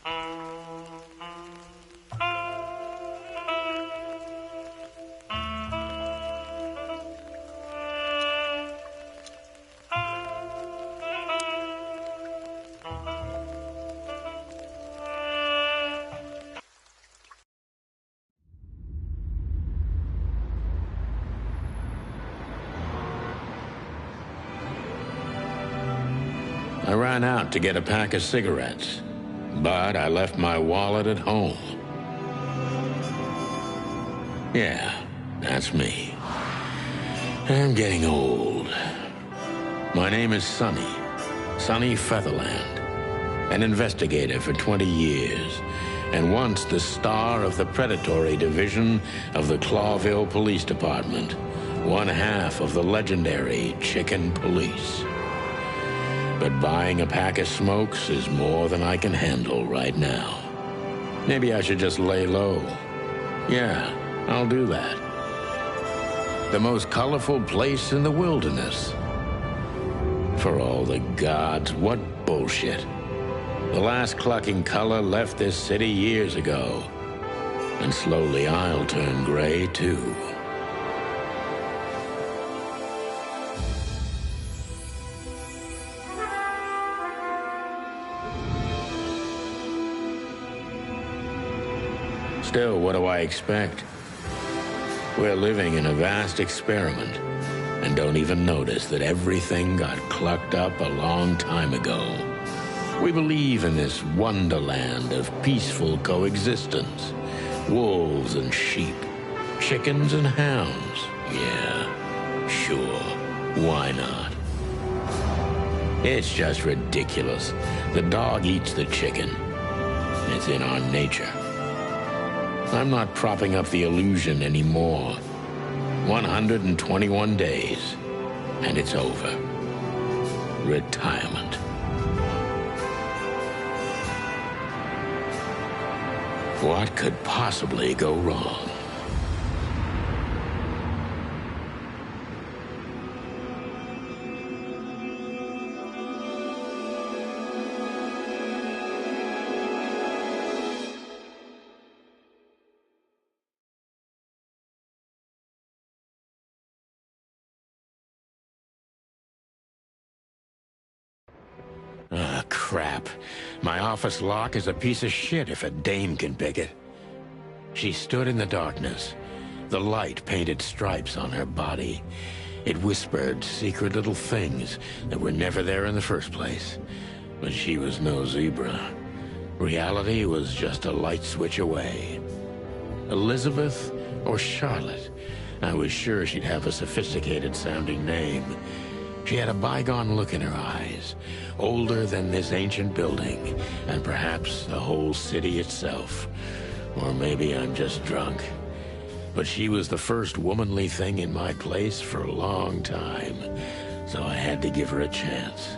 I ran out to get a pack of cigarettes, but I left my wallet at home. Yeah, that's me. I'm getting old. My name is Sonny Featherland, an investigator for 20 years, and once the star of the predatory division of the Clawville Police Department, one half of the legendary Chicken Police. But buying a pack of smokes is more than I can handle right now. Maybe I should just lay low. Yeah, I'll do that. The most colorful place in the wilderness. For all the gods, what bullshit. The last clucking color left this city years ago. And slowly I'll turn gray too. Still, what do I expect? We're living in a vast experiment, and don't even notice that everything got clucked up a long time ago. We believe in this wonderland of peaceful coexistence. Wolves and sheep, chickens and hounds. Yeah, sure, why not? It's just ridiculous. The dog eats the chicken. It's in our nature. I'm not propping up the illusion anymore. 121 days, and it's over. Retirement. What could possibly go wrong? Ah, crap. My office lock is a piece of shit if a dame can pick it. She stood in the darkness. The light painted stripes on her body. It whispered secret little things that were never there in the first place. But she was no zebra. Reality was just a light switch away. Elizabeth or Charlotte? I was sure she'd have a sophisticated-sounding name. She had a bygone look in her eyes, older than this ancient building, and perhaps the whole city itself. Or maybe I'm just drunk. But she was the first womanly thing in my place for a long time, so I had to give her a chance.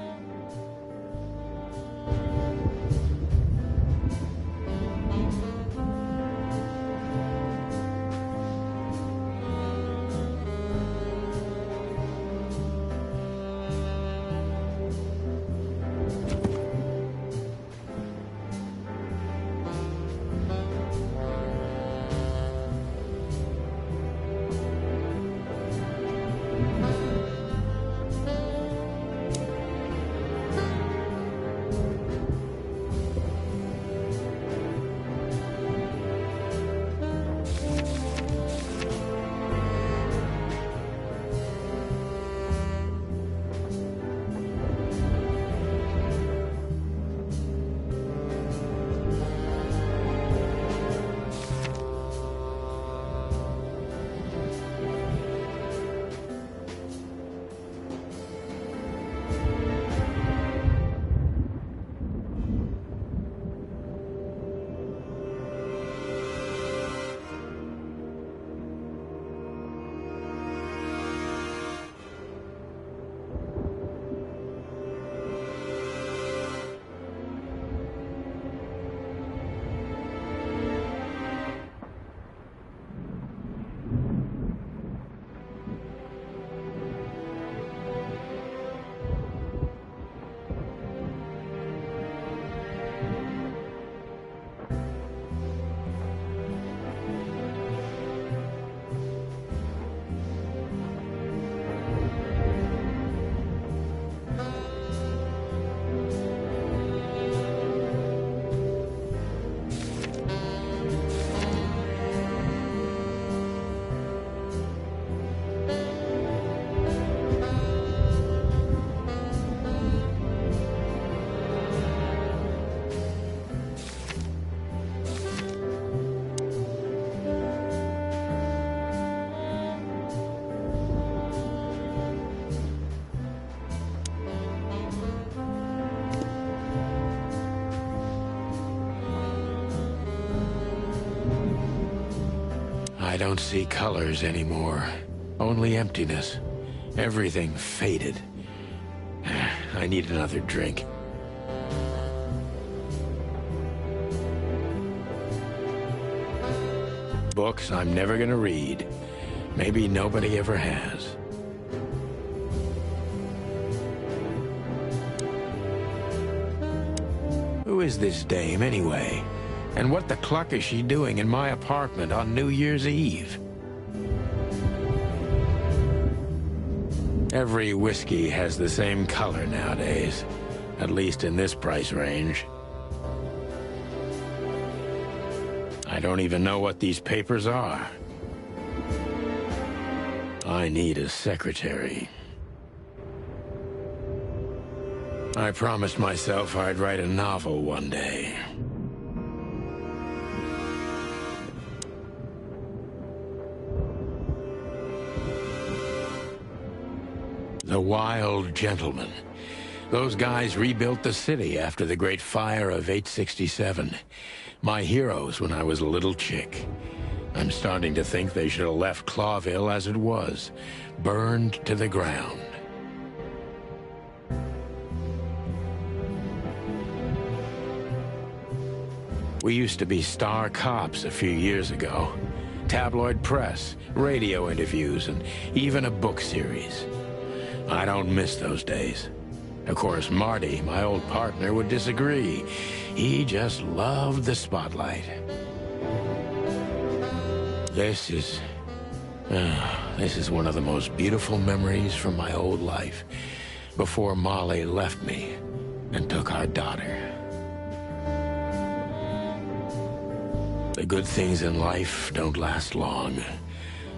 I don't see colors anymore. Only emptiness. Everything faded. I need another drink. Books I'm never gonna read. Maybe nobody ever has. Who is this dame, anyway? And what the cluck is she doing in my apartment on New Year's Eve? Every whiskey has the same color nowadays, at least in this price range. I don't even know what these papers are. I need a secretary. I promised myself I'd write a novel one day. The Wild Gentleman. Those guys rebuilt the city after the Great Fire of 867. My heroes when I was a little chick. I'm starting to think they should have left Clawville as it was, burned to the ground. We used to be star cops a few years ago. Tabloid press, radio interviews, and even a book series. I don't miss those days. Of course, Marty, my old partner, would disagree. He just loved the spotlight. This is one of the most beautiful memories from my old life, before Molly left me and took our daughter. The good things in life don't last long.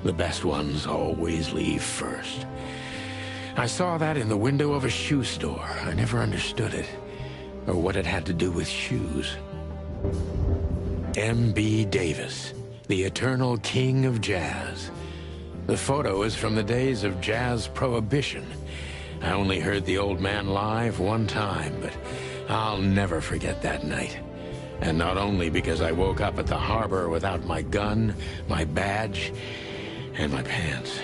The best ones always leave first. I saw that in the window of a shoe store. I never understood it, or what it had to do with shoes. M.B. Davis, the eternal king of jazz. The photo is from the days of jazz prohibition. I only heard the old man live one time, but I'll never forget that night. And not only because I woke up at the harbor without my gun, my badge, and my pants.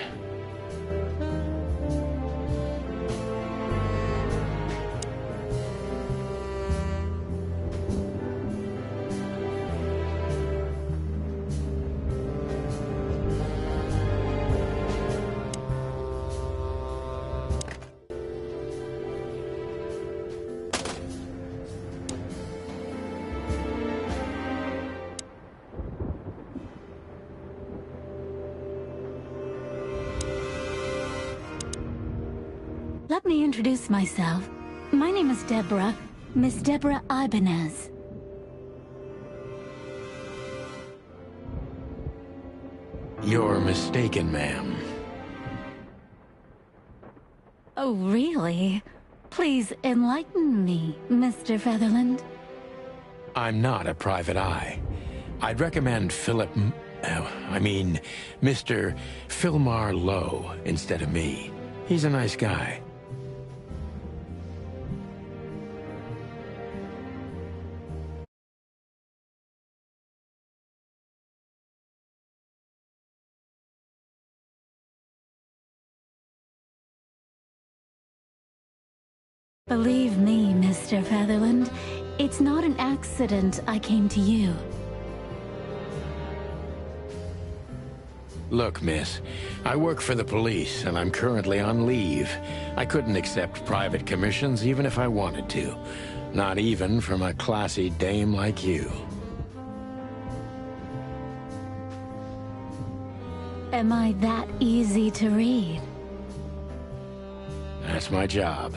Let me introduce myself. My name is Deborah, Miss Deborah Ibanez. You're mistaken, ma'am. Oh, really? Please enlighten me, Mr. Featherland. I'm not a private eye. I'd recommend Mr. Philmar Lowe instead of me. He's a nice guy. Believe me, Mr. Featherland, it's not an accident I came to you. Look, miss, I work for the police, and I'm currently on leave. I couldn't accept private commissions even if I wanted to. Not even from a classy dame like you. Am I that easy to read? That's my job.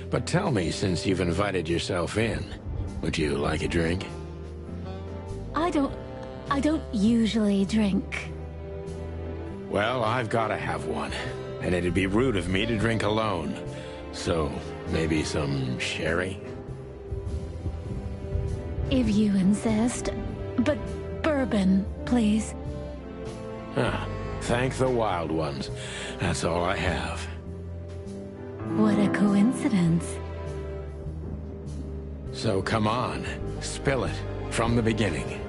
But tell me, since you've invited yourself in, would you like a drink? I don't usually drink. Well, I've got to have one, and it'd be rude of me to drink alone. So, maybe some sherry? If you insist. But bourbon, please. Thank the wild ones. That's all I have. What a coincidence. So come on, spill it from the beginning.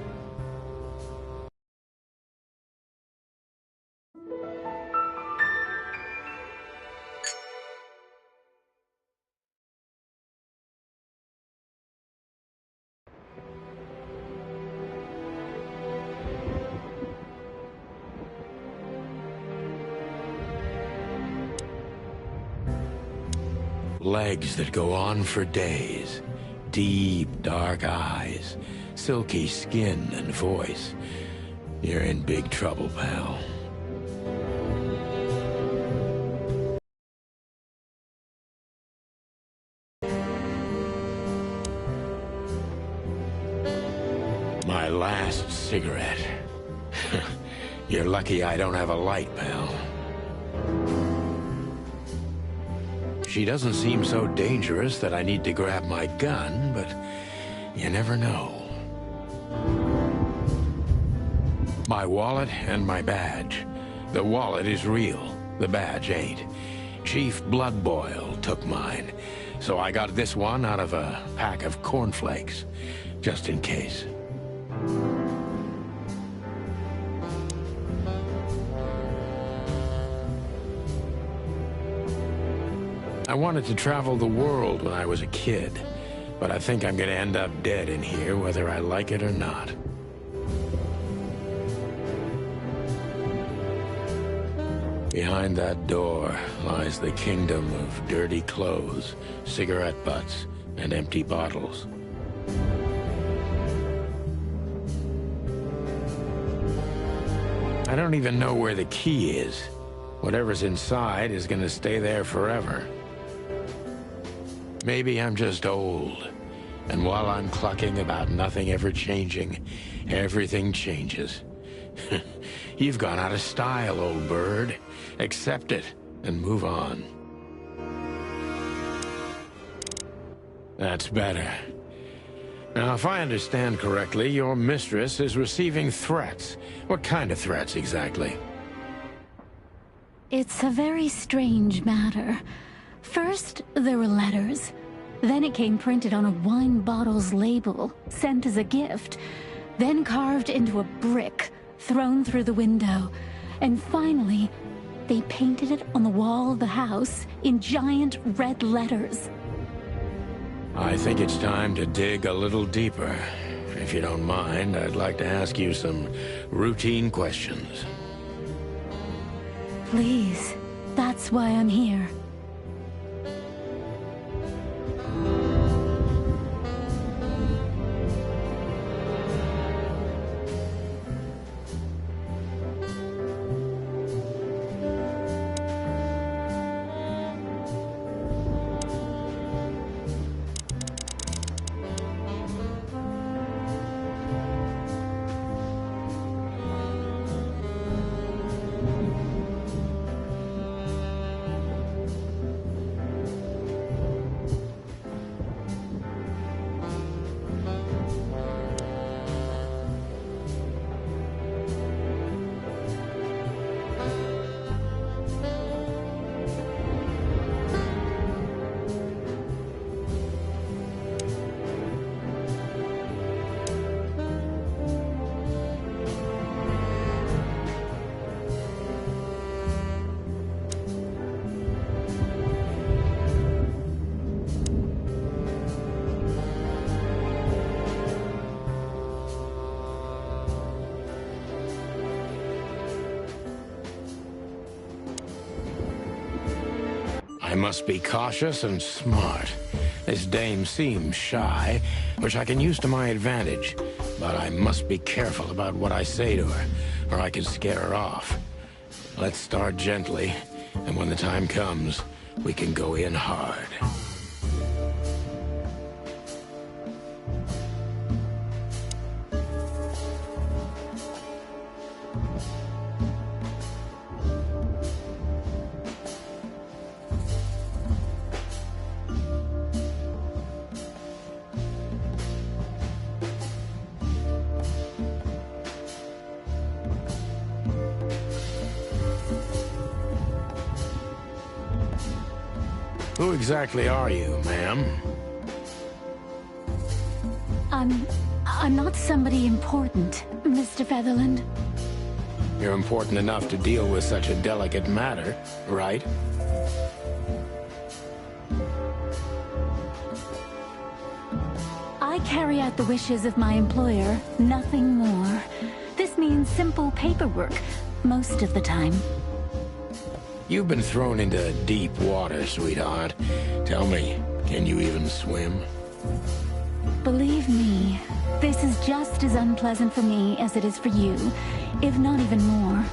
Legs that go on for days. Deep, dark eyes. Silky skin and voice. You're in big trouble, pal. My last cigarette. You're lucky I don't have a light, pal. She doesn't seem so dangerous that I need to grab my gun, but you never know. My wallet and my badge. The wallet is real, the badge ain't. Chief Bloodboil took mine, so I got this one out of a pack of cornflakes, just in case. I wanted to travel the world when I was a kid, but I think I'm gonna end up dead in here whether I like it or not. Behind that door lies the kingdom of dirty clothes, cigarette butts, and empty bottles. I don't even know where the key is. Whatever's inside is gonna stay there forever. Maybe I'm just old, and while I'm clucking about nothing ever changing, everything changes. You've gone out of style, old bird. Accept it and move on. That's better. Now, if I understand correctly, your mistress is receiving threats. What kind of threats, exactly? It's a very strange matter. First, there were letters. Then it came printed on a wine bottle's label, sent as a gift. Then carved into a brick, thrown through the window. And finally, they painted it on the wall of the house in giant red letters. I think it's time to dig a little deeper. If you don't mind, I'd like to ask you some routine questions. Please, that's why I'm here. I must be cautious and smart. This dame seems shy, which I can use to my advantage. But I must be careful about what I say to her, or I could scare her off. Let's start gently, and when the time comes, we can go in hard. Who exactly are you, ma'am? I'm not somebody important, Mr. Featherland. You're important enough to deal with such a delicate matter, right? I carry out the wishes of my employer, nothing more. This means simple paperwork, most of the time. You've been thrown into deep water, sweetheart. Tell me, can you even swim? Believe me, this is just as unpleasant for me as it is for you, if not even more.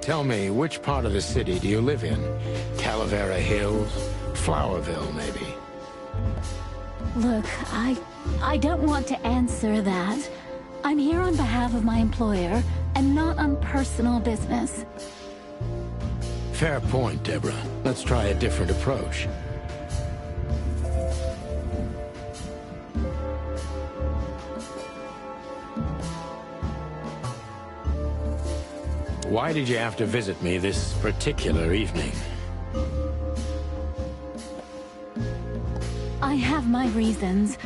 Tell me, which part of the city do you live in? Calavera Hills? Flowerville, maybe? Look, I don't want to answer that. I'm here on behalf of my employer, and not on personal business. Fair point, Deborah. Let's try a different approach. Why did you have to visit me this particular evening? I have my reasons.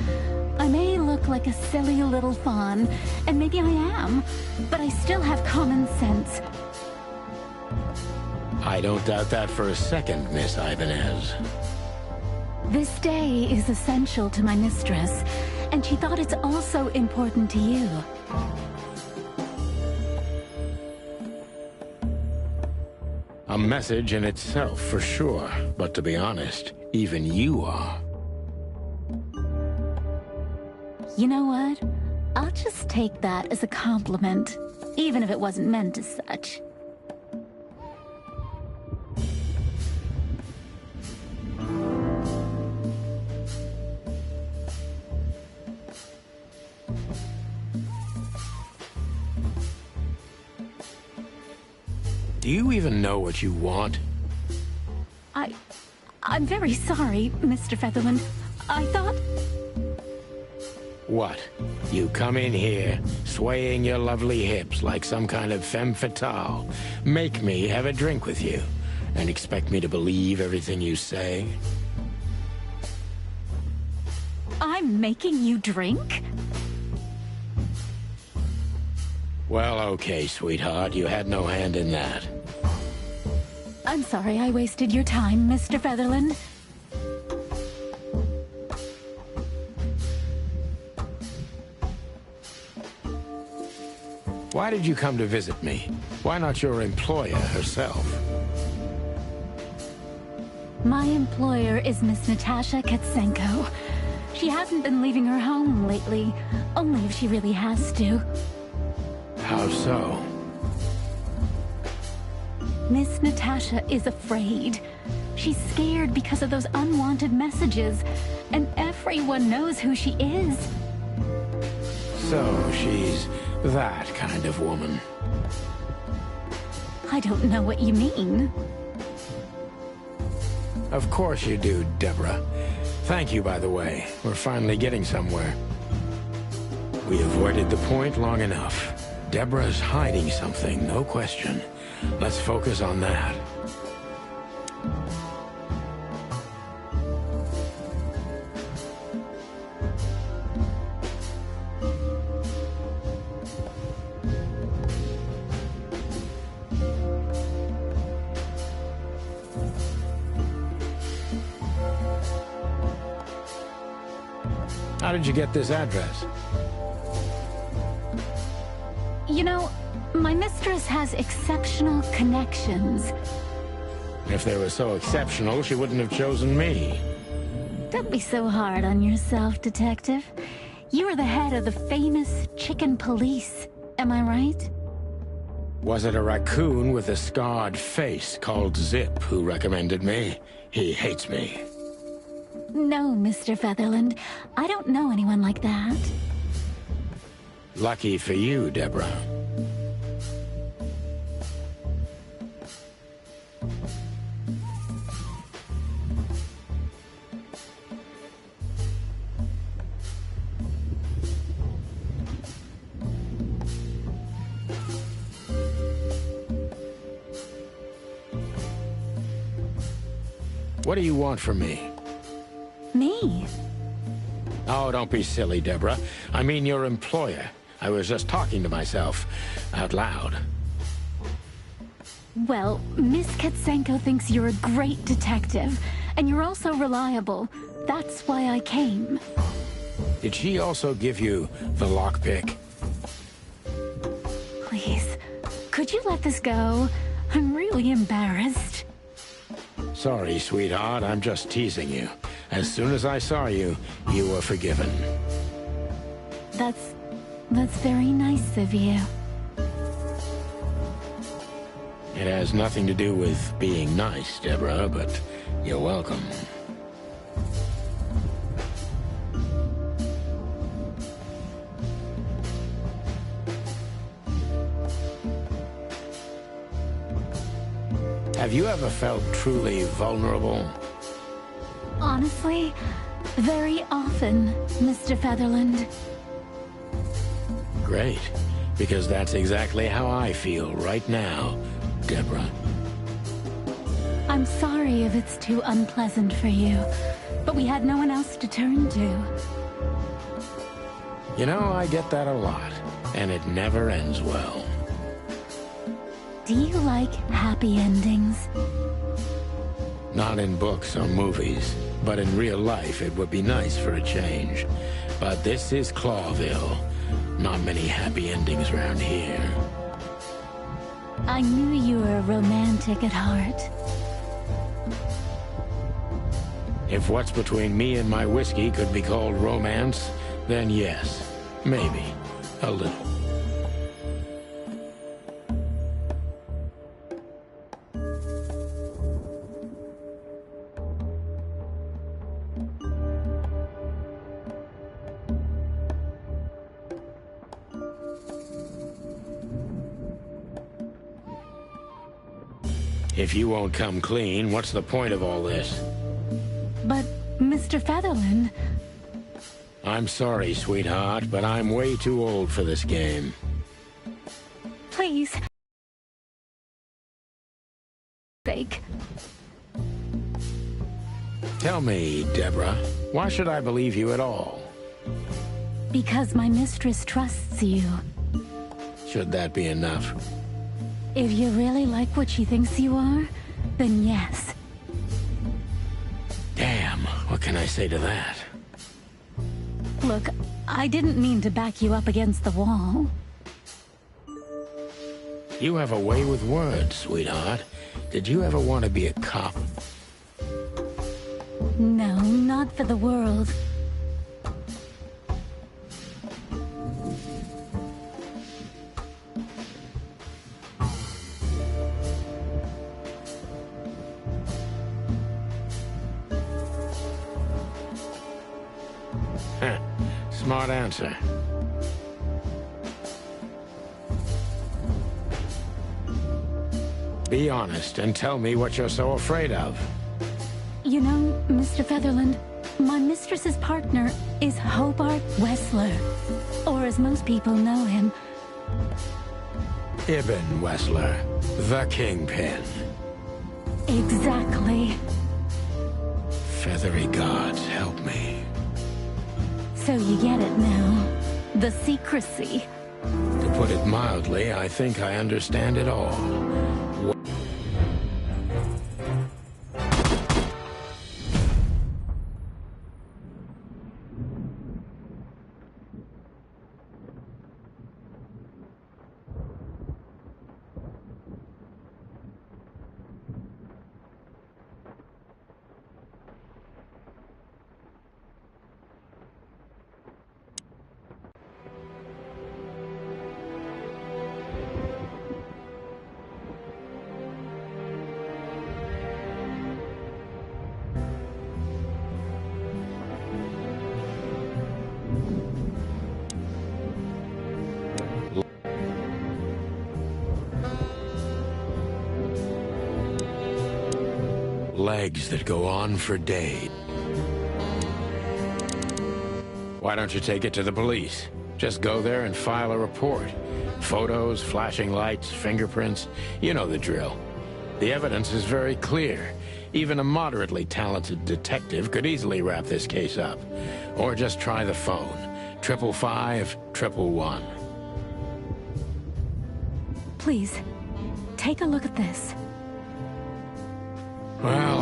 I may look like a silly little fawn, and maybe I am, but I still have common sense. I don't doubt that for a second, Miss Ibanez. This day is essential to my mistress, and she thought it's also important to you. A message in itself, for sure. But to be honest, even you are. You know what? I'll just take that as a compliment, even if it wasn't meant as such. Do you even know what you want? I'm very sorry, Mr. Featherland. I thought... What? You come in here, swaying your lovely hips like some kind of femme fatale, make me have a drink with you, and expect me to believe everything you say? I'm making you drink? Well, okay, sweetheart, you had no hand in that. I'm sorry I wasted your time, Mr. Featherland. Why did you come to visit me? Why not your employer herself? My employer is Miss Natasha Katsenko. She hasn't been leaving her home lately, only if she really has to. How so? Miss Natasha is afraid. She's scared because of those unwanted messages, and everyone knows who she is. So she's that kind of woman. I don't know what you mean. Of course you do, Deborah. Thank you, by the way. We're finally getting somewhere. We avoided the point long enough. Deborah's hiding something, no question. Let's focus on that. How did you get this address? You know, my mistress has exceptional connections. If they were so exceptional, she wouldn't have chosen me. Don't be so hard on yourself, Detective. You are the head of the famous chicken police, am I right? Was it a raccoon with a scarred face called Zip who recommended me? He hates me. No, Mr. Featherland. I don't know anyone like that. Lucky for you, Deborah. What do you want from me? Me? Oh, don't be silly, Deborah. I mean your employer. I was just talking to myself, out loud. Well, Miss Katsenko thinks you're a great detective, and you're also reliable. That's why I came. Did she also give you the lockpick? Please, could you let this go? I'm really embarrassed. Sorry, sweetheart, I'm just teasing you. As soon as I saw you, you were forgiven. That's very nice of you. It has nothing to do with being nice, Deborah, but you're welcome. Have you ever felt truly vulnerable? Honestly, very often, Mr. Featherland. Great, because that's exactly how I feel right now, Deborah. I'm sorry if it's too unpleasant for you, but we had no one else to turn to. You know, I get that a lot, and it never ends well. Do you like happy endings? Not in books or movies, but in real life it would be nice for a change. But this is Clawville. Not many happy endings around here. I knew you were romantic at heart. If what's between me and my whiskey could be called romance, then yes, maybe, a little. If you won't come clean, what's the point of all this? But, Mr. Featherland... I'm sorry, sweetheart, but I'm way too old for this game. Please. Sake. Tell me, Deborah, why should I believe you at all? Because my mistress trusts you. Should that be enough? If you really like what she thinks you are, then yes. Damn, what can I say to that? Look, I didn't mean to back you up against the wall. You have a way with words, sweetheart. Did you ever want to be a cop? No, not for the world. Smart answer. Be honest and tell me what you're so afraid of. You know, Mr. Featherland, my mistress's partner is Hobart Wessler. Or as most people know him, Ibn Wessler, the Kingpin. Exactly. Feathery gods, help me. So you get it now. The secrecy. To put it mildly, I think I understand it all. Legs that go on for days. Why don't you take it to the police? Just go there and file a report. Photos, flashing lights, fingerprints, you know the drill. The evidence is very clear. Even a moderately talented detective could easily wrap this case up. Or just try the phone. 555-111. Please, take a look at this. Well,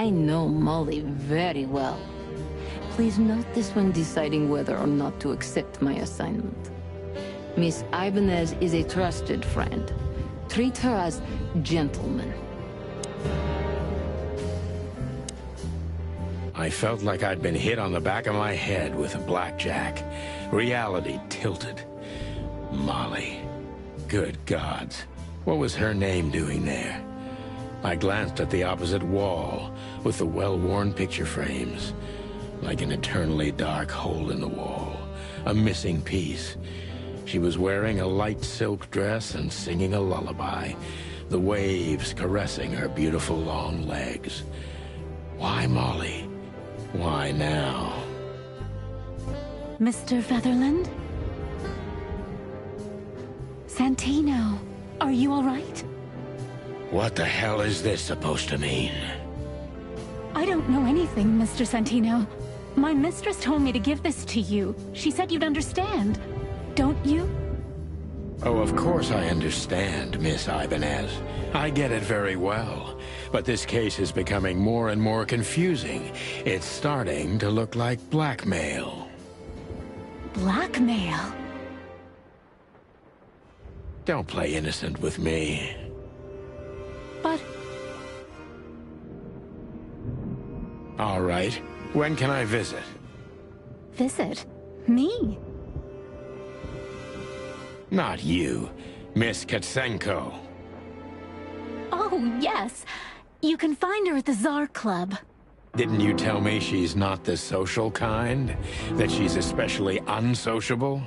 I know Molly very well. Please note this when deciding whether or not to accept my assignment. Miss Ibanez is a trusted friend. Treat her as gentleman. I felt like I'd been hit on the back of my head with a blackjack. Reality tilted. Molly. Good gods. What was her name doing there? I glanced at the opposite wall with the well-worn picture frames. Like an eternally dark hole in the wall. A missing piece. She was wearing a light silk dress and singing a lullaby. The waves caressing her beautiful long legs. Why Molly? Why now? Mr. Featherland? Santino, are you all right? What the hell is this supposed to mean? I don't know anything, Mr. Santino. My mistress told me to give this to you. She said you'd understand. Don't you? Oh, of course I understand, Miss Ibanez. I get it very well. But this case is becoming more and more confusing. It's starting to look like blackmail. Blackmail? Don't play innocent with me. But... All right. When can I visit? Visit? Me? Not you. Miss Katsenko. Oh, yes. You can find her at the Tsar Club. Didn't you tell me she's not the social kind? That she's especially unsociable?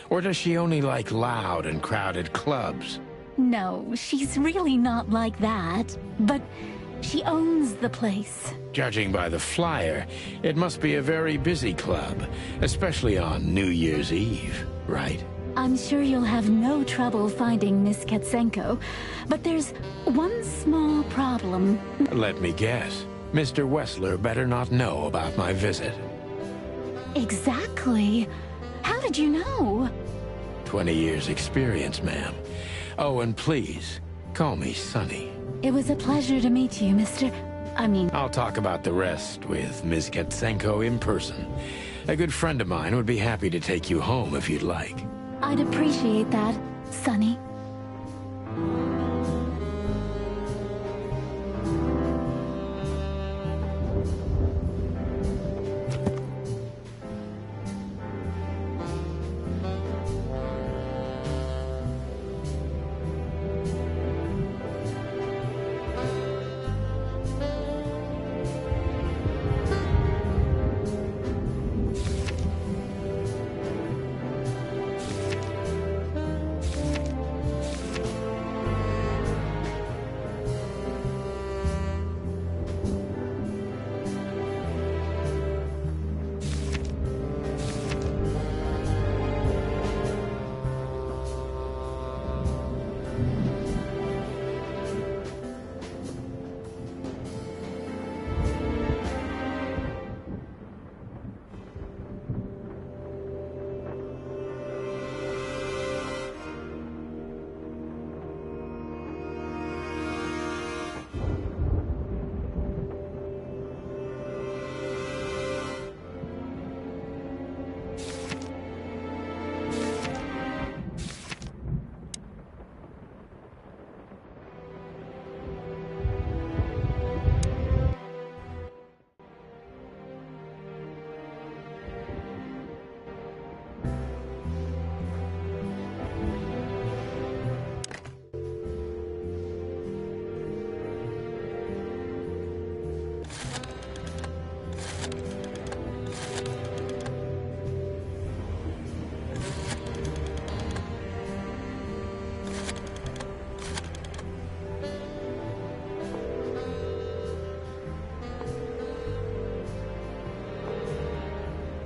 Or does she only like loud and crowded clubs? No, she's really not like that. But she owns the place. Judging by the flyer, it must be a very busy club, especially on New Year's Eve, right? I'm sure you'll have no trouble finding Miss Katsenko, but there's one small problem. Let me guess. Mr. Wessler better not know about my visit. Exactly. How did you know? 20 years experience, ma'am. Oh, and please, call me Sonny. It was a pleasure to meet you, I'll talk about the rest with Ms. Katsenko in person. A good friend of mine would be happy to take you home if you'd like. I'd appreciate that, Sonny.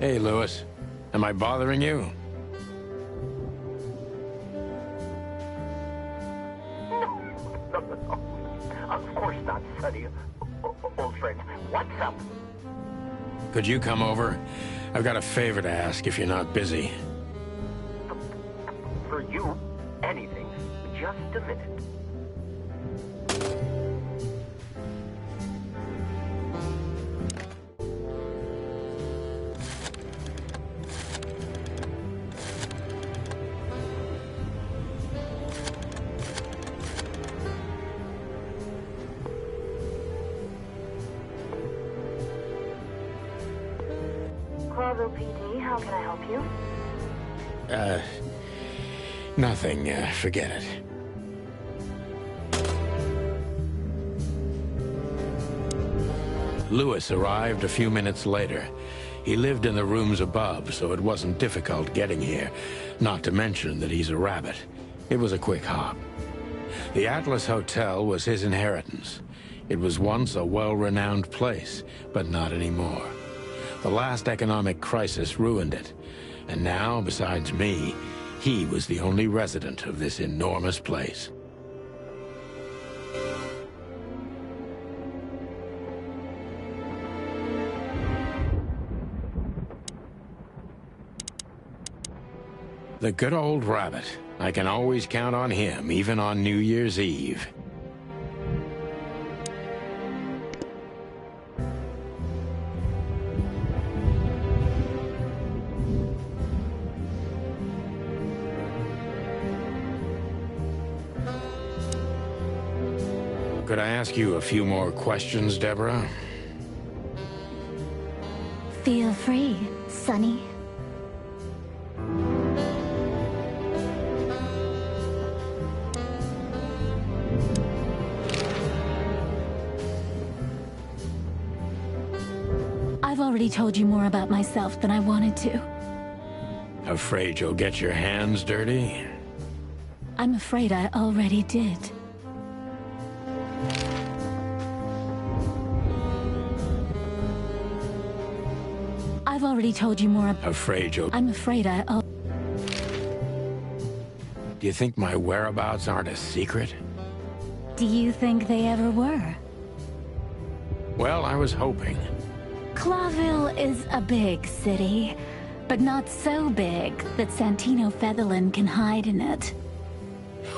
Hey, Lewis. Am I bothering you? No. Of course not, Sonny. Old friend, what's up? Could you come over? I've got a favor to ask if you're not busy. For you, anything. Just a minute. PD, how can I help you? Nothing. Forget it. Lewis arrived a few minutes later. He lived in the rooms above, so it wasn't difficult getting here, not to mention that he's a rabbit. It was a quick hop. The Atlas Hotel was his inheritance. It was once a well-renowned place, but not anymore. The last economic crisis ruined it, and now, besides me, he was the only resident of this enormous place. The good old rabbit. I can always count on him, even on New Year's Eve. Could I ask you a few more questions, Deborah? Feel free, Sonny. I've already told you more about myself than I wanted to. Afraid you'll get your hands dirty? I'm afraid I already did. I've already told you more. Afraid you'll... I'm afraid I... Do you think my whereabouts aren't a secret? Do you think they ever were? Well, I was hoping. Clawville is a big city, but not so big that Santino Featherland can hide in it.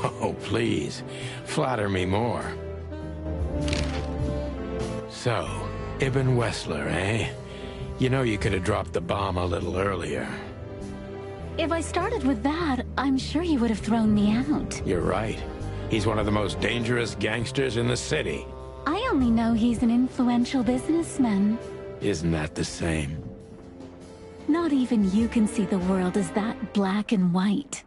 Oh, please. Flatter me more. So, Ibn Wessler, eh? You know you could have dropped the bomb a little earlier. If I started with that, I'm sure you would have thrown me out. You're right. He's one of the most dangerous gangsters in the city. I only know he's an influential businessman. Isn't that the same? Not even you can see the world as that black and white.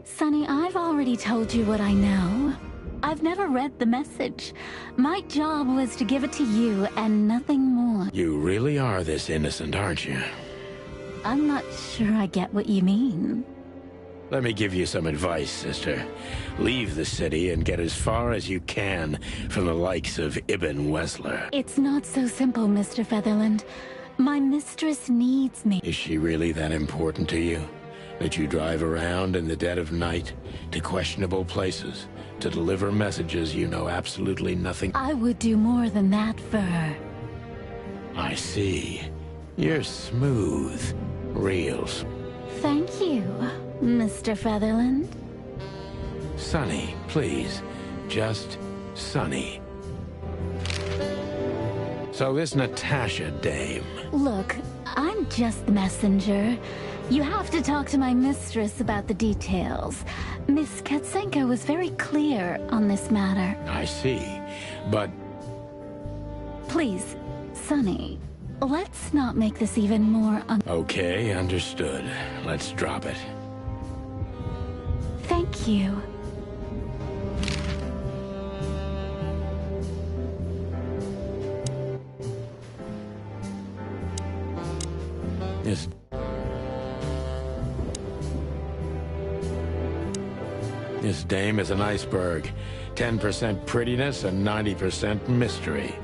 Sonny, I've already told you what I know. I've never read the message. My job was to give it to you and nothing more. You really are this innocent, aren't you? I'm not sure I get what you mean. Let me give you some advice, sister. Leave the city and get as far as you can from the likes of Ibn Wessler. It's not so simple, Mr. Featherland. My mistress needs me. Is she really that important to you? That you drive around in the dead of night to questionable places to deliver messages you know absolutely nothing? I would do more than that for her. I see. You're smooth. Real. Thank you, Mr. Featherland. Sonny, please. Just Sonny. So this Natasha dame... Look, I'm just the messenger. You have to talk to my mistress about the details. Miss Katsenko was very clear on this matter. I see, but... Please, Sonny, let's not make this even more Okay, understood. Let's drop it. Thank you. This dame is an iceberg. 10% prettiness and 90% mystery.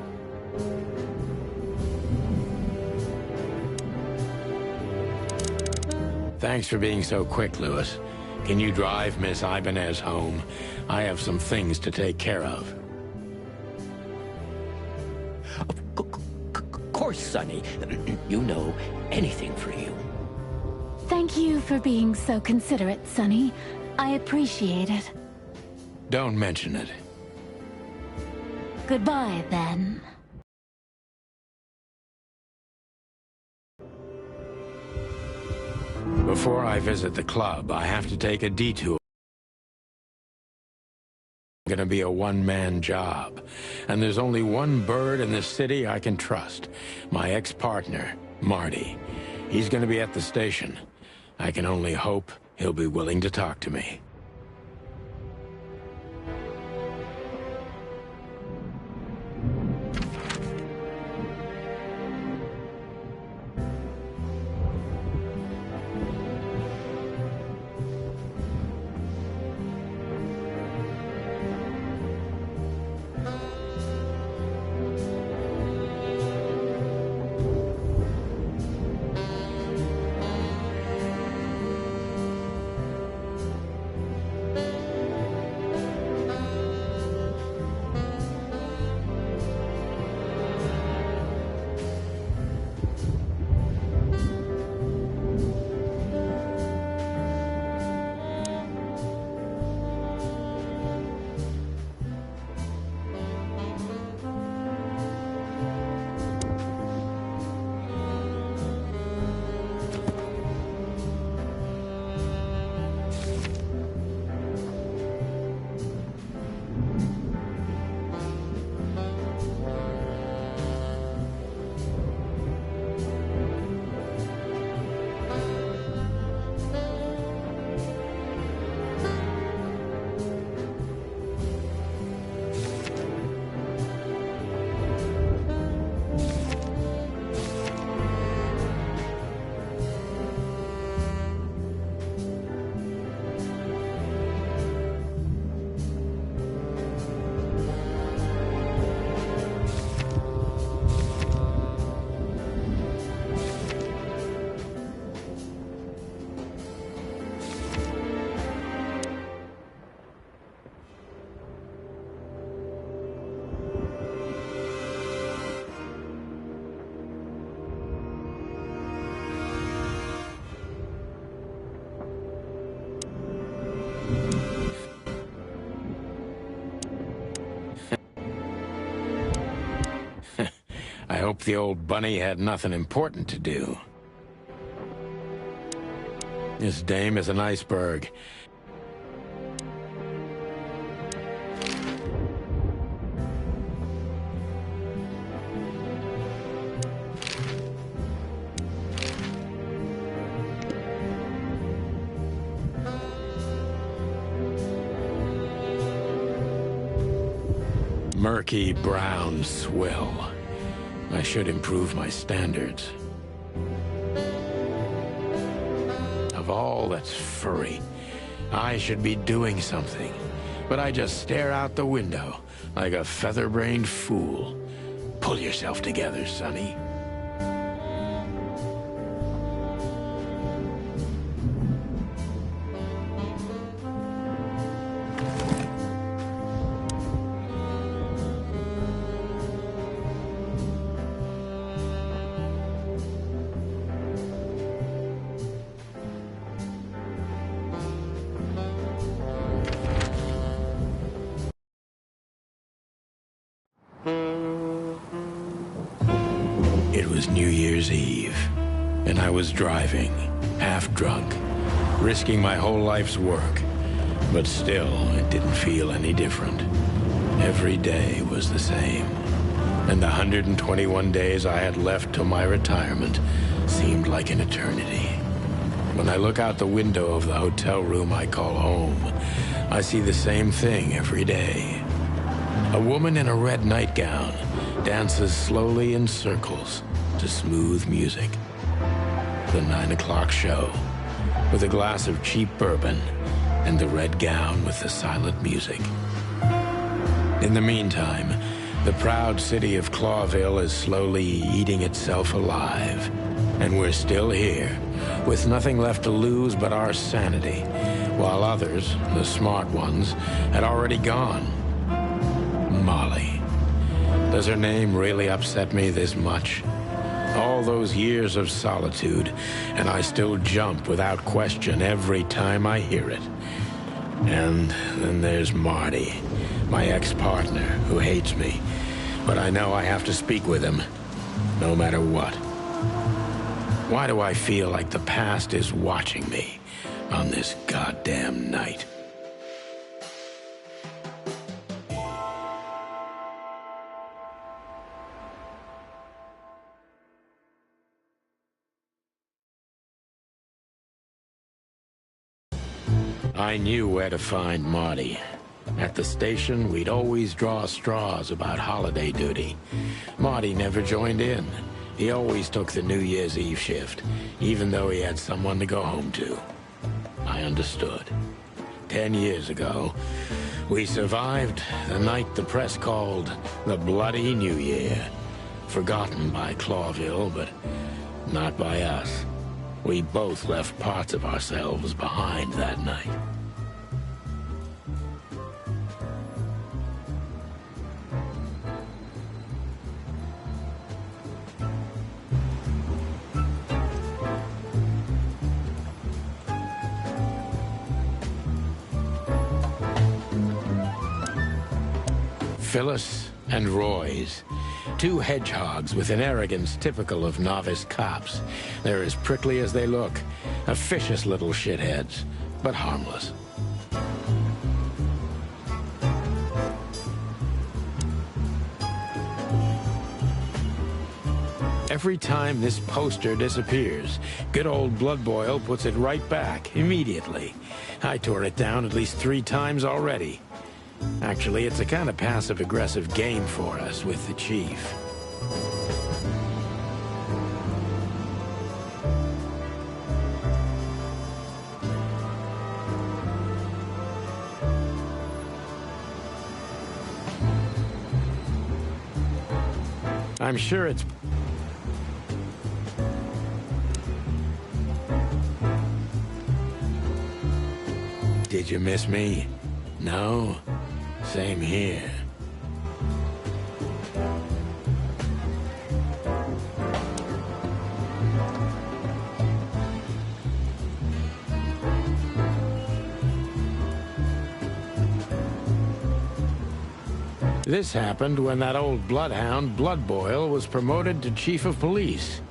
Thanks for being so quick, Lewis. Can you drive Miss Ibanez home? I have some things to take care of. Of course, Sonny. You know, anything for you. Thank you for being so considerate, Sonny. I appreciate it. Don't mention it. Goodbye, then. Before I visit the club, I have to take a detour. It's gonna be a one-man job. And there's only one bird in this city I can trust. My ex-partner, Marty. He's gonna be at the station. I can only hope he'll be willing to talk to me. the old bunny had nothing important to do. This dame is an iceberg. Murky brown swill. I should improve my standards. Of all that's furry, I should be doing something. But I just stare out the window like a feather-brained fool. Pull yourself together, Sonny. It was New Year's Eve, and I was driving, half drunk, risking my whole life's work. But still, it didn't feel any different. Every day was the same, and the 121 days I had left till my retirement seemed like an eternity. When I look out the window of the hotel room I call home, I see the same thing every day. A woman in a red nightgown dances slowly in circles to smooth music. The 9 o'clock show, with a glass of cheap bourbon and the red gown with the silent music. In the meantime, the proud city of Clawville is slowly eating itself alive. And we're still here, with nothing left to lose but our sanity, while others, the smart ones, had already gone. Molly. Does her name really upset me this much? All those years of solitude, and I still jump without question every time I hear it. And then there's Marty, my ex-partner, who hates me. But I know I have to speak with him, no matter what. Why do I feel like the past is watching me on this goddamn night? I knew where to find Marty. At the station, we'd always draw straws about holiday duty. Marty never joined in. He always took the New Year's Eve shift, even though he had someone to go home to. I understood. 10 years ago, we survived the night the press called the Bloody New Year. Forgotten by Clawville, but not by us. We both left parts of ourselves behind that night. Phyllis and Roy's. Two hedgehogs with an arrogance typical of novice cops. They're as prickly as they look. Officious little shitheads, but harmless. Every time this poster disappears, good old Blood Boil puts it right back, immediately. I tore it down at least 3 times already. Actually, it's a kind of passive-aggressive game for us with the chief. I'm sure it's... Did you miss me? No? Same here. This happened when that old bloodhound, Bloodboil, was promoted to chief of police.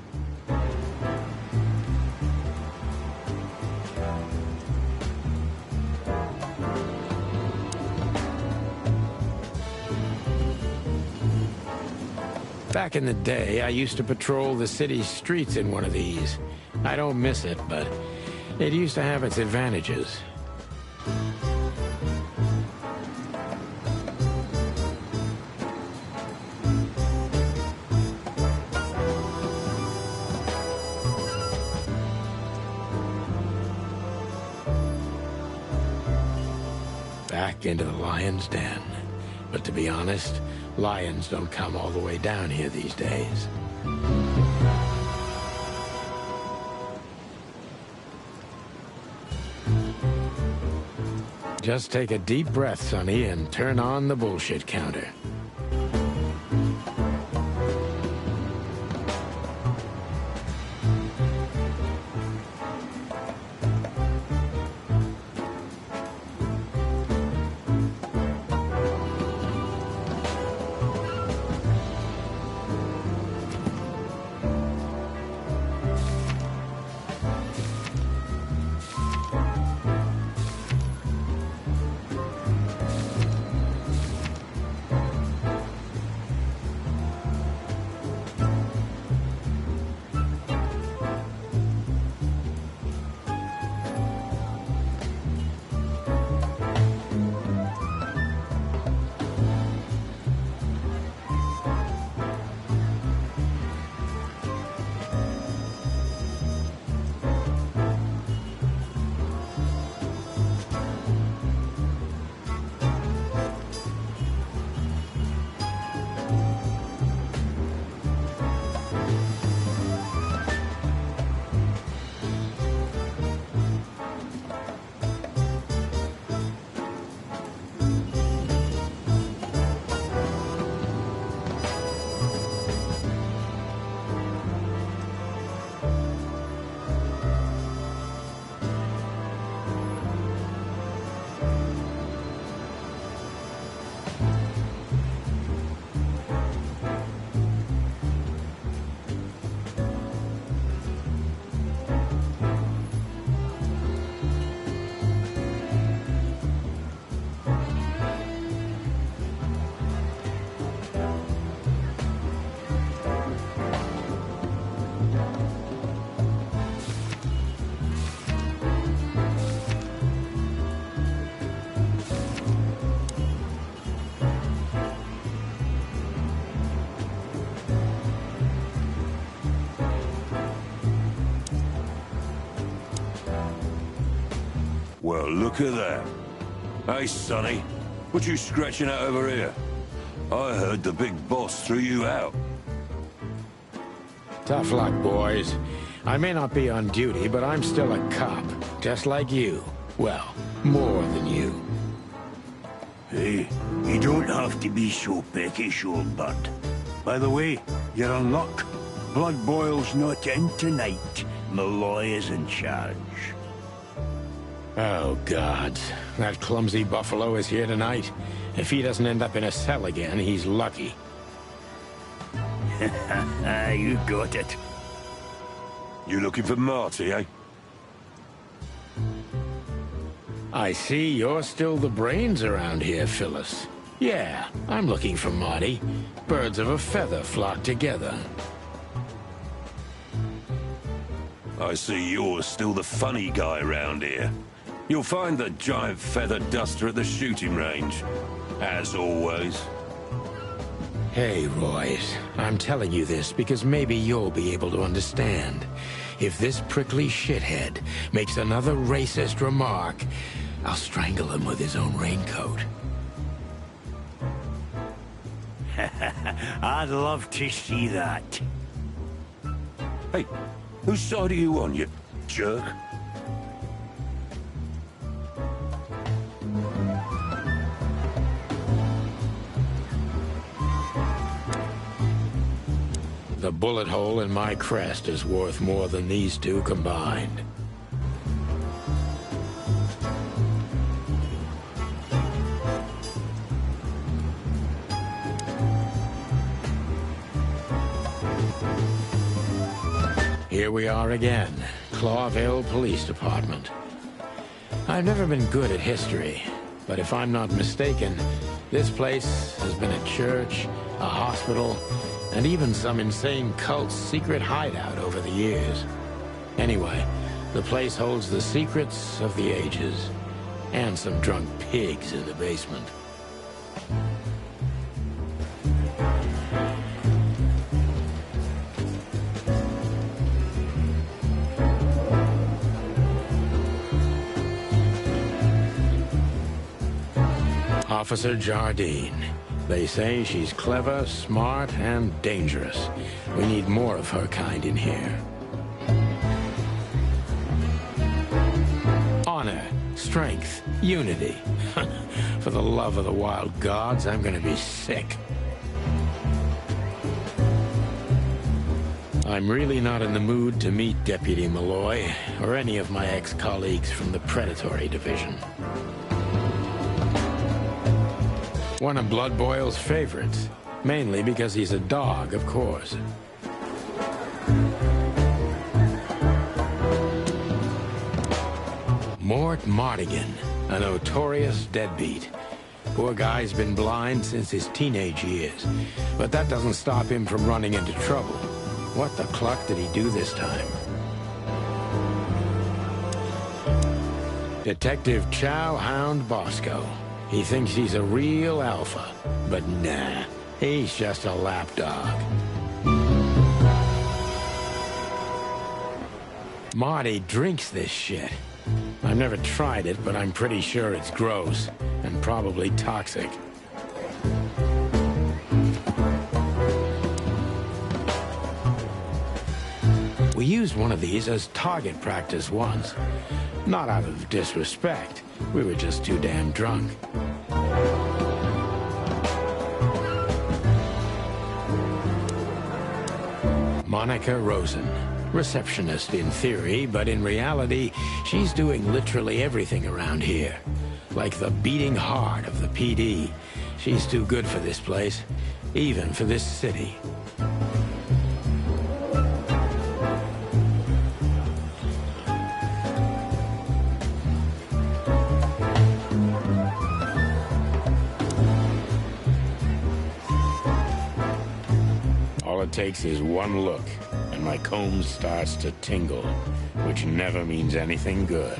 Back in the day, I used to patrol the city's streets in one of these. I don't miss it, but it used to have its advantages. Back into the lion's den. But to be honest, lions don't come all the way down here these days. Just take a deep breath, Sonny, and turn on the bullshit counter. Well, look at that. Hey, Sonny, what you scratching at over here? I heard the big boss threw you out. Tough luck, boys. I may not be on duty, but I'm still a cop, just like you. Well, more than you. Hey, you don't have to be so peckish, old bud. By the way, you're in luck. Bloodboil's not in tonight. Malloy is in charge. Oh, gods. That clumsy buffalo is here tonight. If he doesn't end up in a cell again, he's lucky. You got it. You looking for Marty, eh? I see you're still the brains around here, Phyllis. Yeah, I'm looking for Marty. Birds of a feather flock together. I see you're still the funny guy around here. You'll find the giant feather duster at the shooting range, as always. Hey, Royce, I'm telling you this because maybe you'll be able to understand. If this prickly shithead makes another racist remark, I'll strangle him with his own raincoat. I'd love to see that. Hey, whose side are you on, you jerk? The bullet hole in my crest is worth more than these two combined. here we are again. Clawville Police Department. I've never been good at history, but if I'm not mistaken, this place has been a church, a hospital, and even some insane cult's secret hideout over the years. Anyway, the place holds the secrets of the ages, and some drunk pigs in the basement. Officer Jardine. They say she's clever, smart, and dangerous. We need more of her kind in here. Honor, strength, unity. For the love of the wild gods, I'm gonna be sick. I'm really not in the mood to meet Deputy Malloy, or any of my ex-colleagues from the Predatory Division. One of Blood Boyle's favorites, mainly because he's a dog, of course. Mort Mardigan, a notorious deadbeat. Poor guy's been blind since his teenage years, but that doesn't stop him from running into trouble. What the cluck did he do this time? Detective Chow Hound Bosco. He thinks he's a real alpha, but nah, he's just a lapdog. Marty drinks this shit. I've never tried it, but I'm pretty sure it's gross, and probably toxic. We used one of these as target practice once. Not out of disrespect. We were just too damn drunk. Monica Rosen. Receptionist in theory, but in reality, she's doing literally everything around here. Like the beating heart of the PD. She's too good for this place, even for this city. All it takes is one look, and my comb starts to tingle, which never means anything good.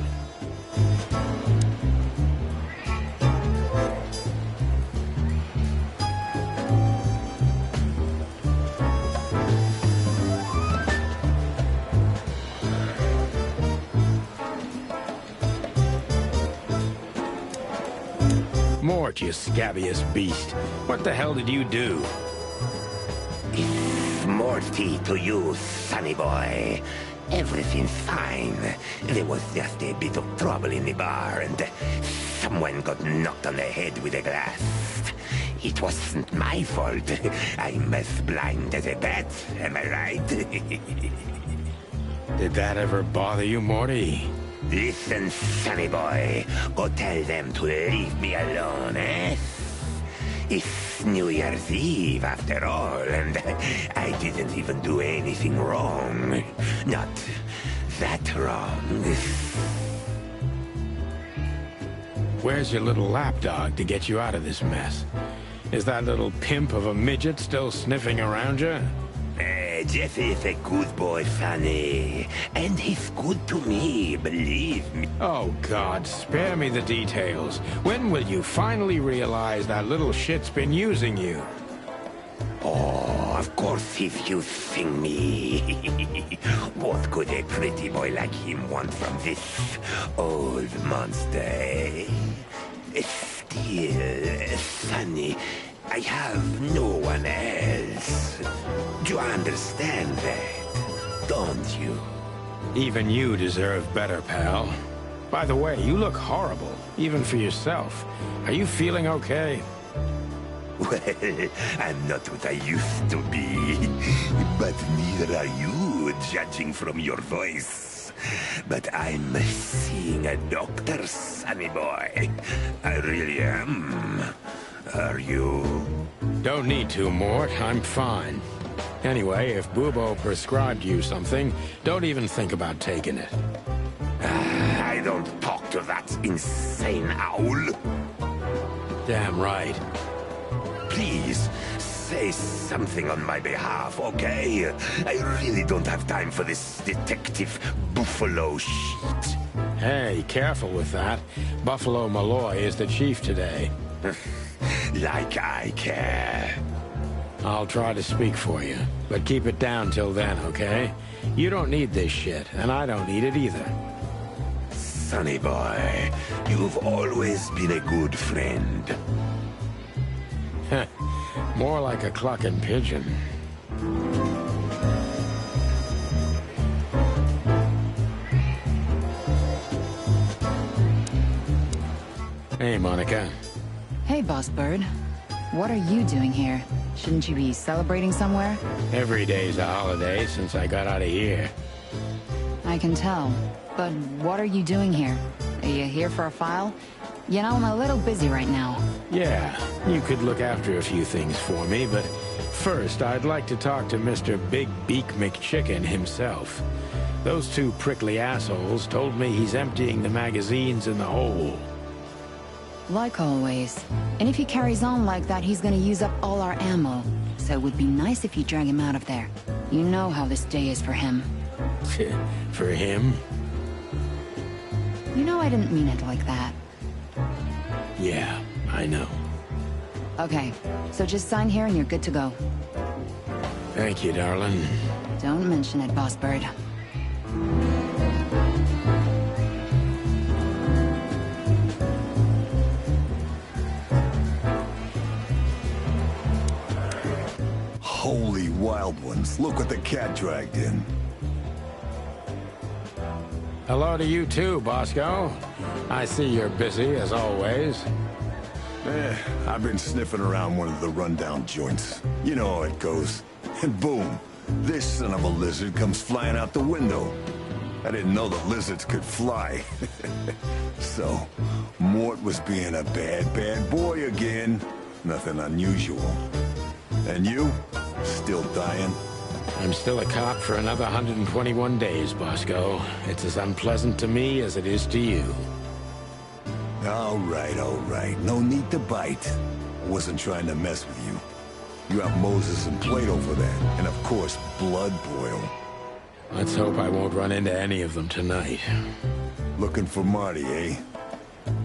Mort, you scabbiest beast. What the hell did you do? It's Morty to you, sonny boy. Everything's fine. There was just a bit of trouble in the bar, and someone got knocked on the head with a glass. It wasn't my fault. I'm as blind as a bat, am I right? Did that ever bother you, Morty? Listen, sonny boy. Go tell them to leave me alone, eh? It's New Year's Eve, after all, and I didn't even do anything wrong. Not that wrong. Where's your little lapdog to get you out of this mess? Is that little pimp of a midget still sniffing around you? Jeffy's a good boy, Sonny. And he's good to me, believe me. Oh, God, spare me the details. When will you finally realize that little shit's been using you? Oh, of course he's using me. What could a pretty boy like him want from this old monster, eh? Still, Sonny, I have no one else. Do you understand that? Don't you? Even you deserve better, pal. By the way, you look horrible, even for yourself. Are you feeling okay? Well, I'm not what I used to be. But neither are you, judging from your voice. But I'm seeing a doctor, sonny boy. I really am. Are you? Don't need to, Mort. I'm fine. Anyway, if Bubo prescribed you something, don't even think about taking it. I don't talk to that insane owl. Damn right. Please, say something on my behalf, okay? I really don't have time for this detective buffalo shit. Hey, careful with that. Buffalo Malloy is the chief today. Like I care. I'll try to speak for you, but keep it down till then, okay? You don't need this shit, and I don't need it either. Sonny boy, you've always been a good friend. More like a clucking pigeon. Hey, Monica. Hey, Boss Bird. What are you doing here? Shouldn't you be celebrating somewhere? Every day's a holiday since I got out of here. I can tell. But what are you doing here? Are you here for a file? You know, I'm a little busy right now. Yeah, you could look after a few things for me, but first I'd like to talk to Mr. Big Beak McChicken himself. Those two prickly assholes told me he's emptying the magazines in the hole. Like always. And if he carries on like that, he's gonna use up all our ammo. So it would be nice if you drag him out of there. You know how this day is for him. For him? You know I didn't mean it like that. Yeah, I know. Okay, so just sign here and you're good to go. Thank you, darling. Don't mention it, Boss Bird. Holy wild ones, look what the cat dragged in. Hello to you too, Bosco. I see you're busy, as always. I've been sniffing around one of the rundown joints. You know how it goes. And boom, this son of a lizard comes flying out the window. I didn't know the lizards could fly. So, Mort was being a bad boy again. Nothing unusual. And you? Still dying? I'm still a cop for another 121 days, Bosco. It's as unpleasant to me as it is to you. All right. No need to bite. I wasn't trying to mess with you. You have Moses and Plato for that. And of course, Blood Boil. Let's hope I won't run into any of them tonight. Looking for Marty, eh?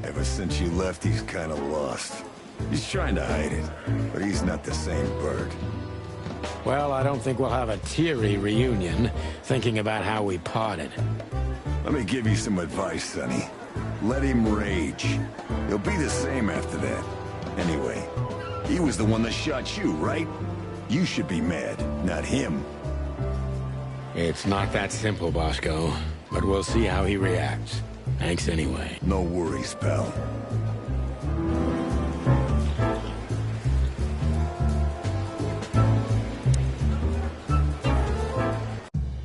Ever since you left, he's kind of lost. He's trying to hide it, but he's not the same bird. Well, I don't think we'll have a teary reunion, thinking about how we parted. Let me give you some advice, Sonny. Let him rage. He'll be the same after that. Anyway, he was the one that shot you, right? You should be mad, not him. It's not that simple, Bosco, but we'll see how he reacts. Thanks anyway. No worries, pal.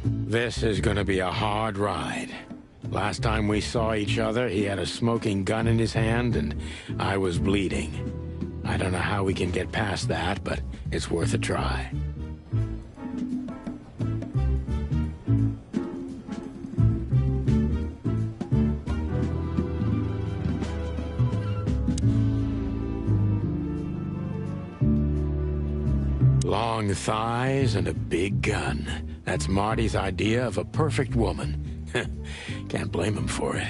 This is gonna be a hard ride. Last time we saw each other, he had a smoking gun in his hand, and I was bleeding. I don't know how we can get past that, but it's worth a try. Long thighs and a big gun. That's Marty's idea of a perfect woman. Can't blame him for it.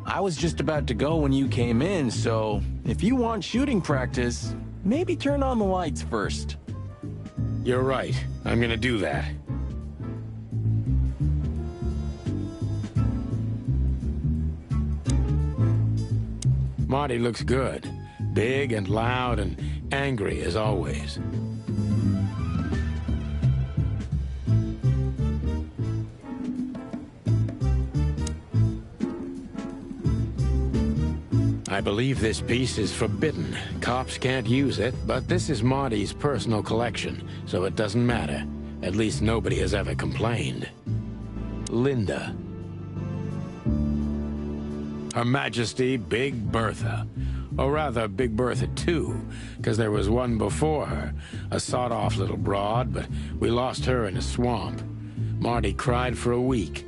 I was just about to go when you came in, so if you want shooting practice, maybe turn on the lights first. You're right. I'm gonna do that. Marty looks good. Big and loud and angry as always. I believe this piece is forbidden. Cops can't use it, but this is Marty's personal collection, so it doesn't matter. At least nobody has ever complained. Linda. Her Majesty Big Bertha. Or rather, Big Bertha 2, because there was one before her, a sawed-off little broad, but we lost her in a swamp. Marty cried for a week.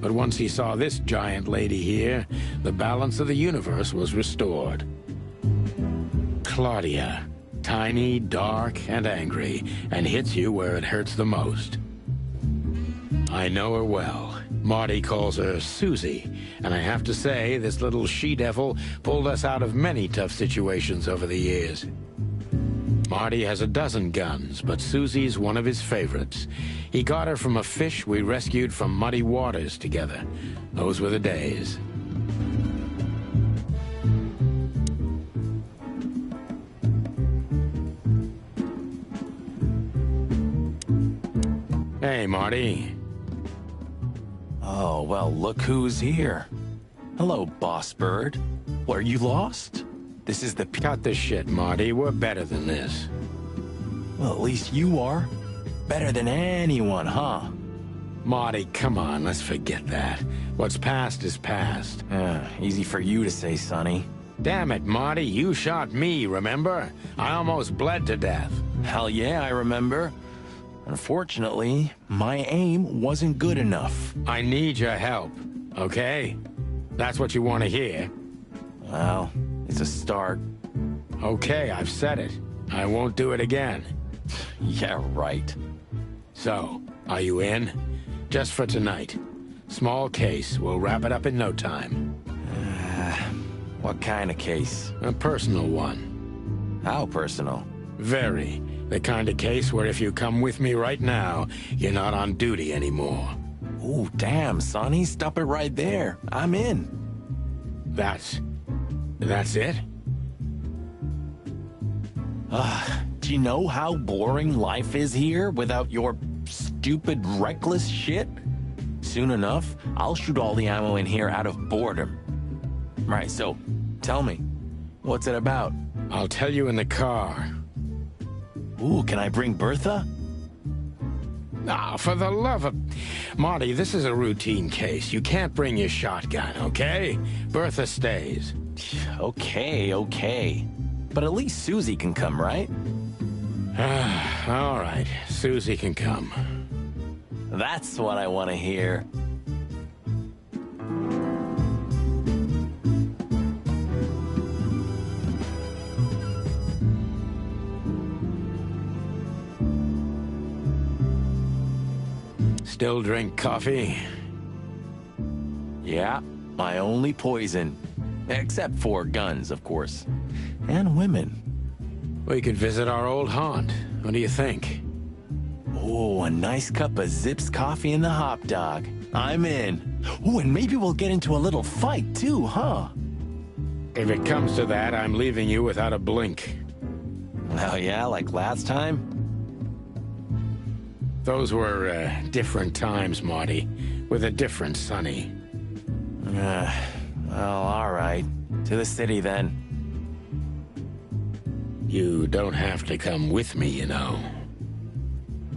But once he saw this giant lady here, the balance of the universe was restored. Claudia. Tiny, dark, and angry, and hits you where it hurts the most. I know her well. Marty calls her Susie, and I have to say, this little she-devil pulled us out of many tough situations over the years. Marty has a dozen guns, but Susie's one of his favorites. He got her from a fish we rescued from muddy waters together. Those were the days. Hey, Marty. Oh, well, look who's here. Hello, Boss Bird. Were you lost? This is the... Cut the shit, Marty. We're better than this. Well, at least you are. Better than anyone, huh? Marty, come on, let's forget that. What's past is past. Easy for you to say, Sonny. Damn it, Marty, you shot me, remember? I almost bled to death. Hell yeah, I remember. Unfortunately, my aim wasn't good enough. I need your help, okay? That's what you want to hear. Well, it's a start. Okay, I've said it. I won't do it again. Yeah, right. So, are you in? Just for tonight. Small case. We'll wrap it up in no time. What kind of case? A personal one. How personal? Very. The kind of case where if you come with me right now, you're not on duty anymore. Ooh, damn, Sonny. Stop it right there. I'm in. That's it? Do you know how boring life is here without your stupid, reckless shit? Soon enough, I'll shoot all the ammo in here out of boredom. Right, so, tell me, what's it about? I'll tell you in the car. Ooh, can I bring Bertha? Ah, for the love of... Marty, this is a routine case. You can't bring your shotgun, okay? Bertha stays. Okay. But at least Susie can come, right? All right, Susie can come. That's what I want to hear. Still drink coffee? Yeah, my only poison. Except for guns, of course. And women. We could visit our old haunt. What do you think? Oh, a nice cup of Zips coffee and the hot dog. I'm in. Oh, and maybe we'll get into a little fight too, huh? If it comes to that, I'm leaving you without a blink. Oh yeah, like last time? Those were, different times, Marty. With a different Sonny. Well, all right. To the city, then. You don't have to come with me, you know.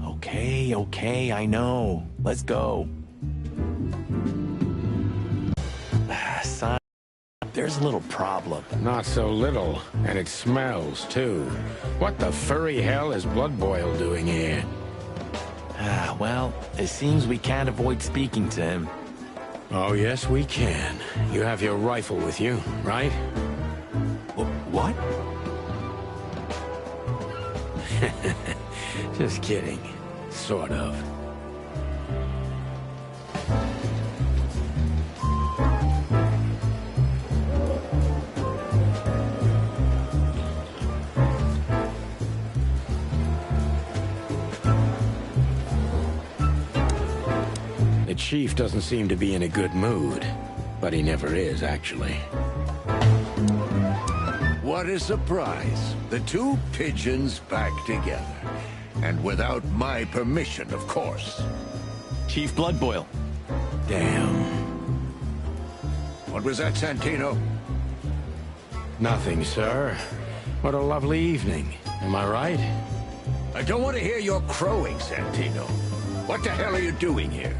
Okay, I know. Let's go. Son, there's a little problem. Not so little, and it smells, too. What the furry hell is Blood Boil doing here? Well, it seems we can't avoid speaking to him. Oh, yes, we can. You have your rifle with you, right? What? Just kidding. Sort of. The chief doesn't seem to be in a good mood, but he never is, actually. What a surprise. The two pigeons back together. And without my permission, of course. Chief Bloodboil. Damn. What was that, Santino? Nothing, sir. What a lovely evening. Am I right? I don't want to hear your crowing, Santino. What the hell are you doing here?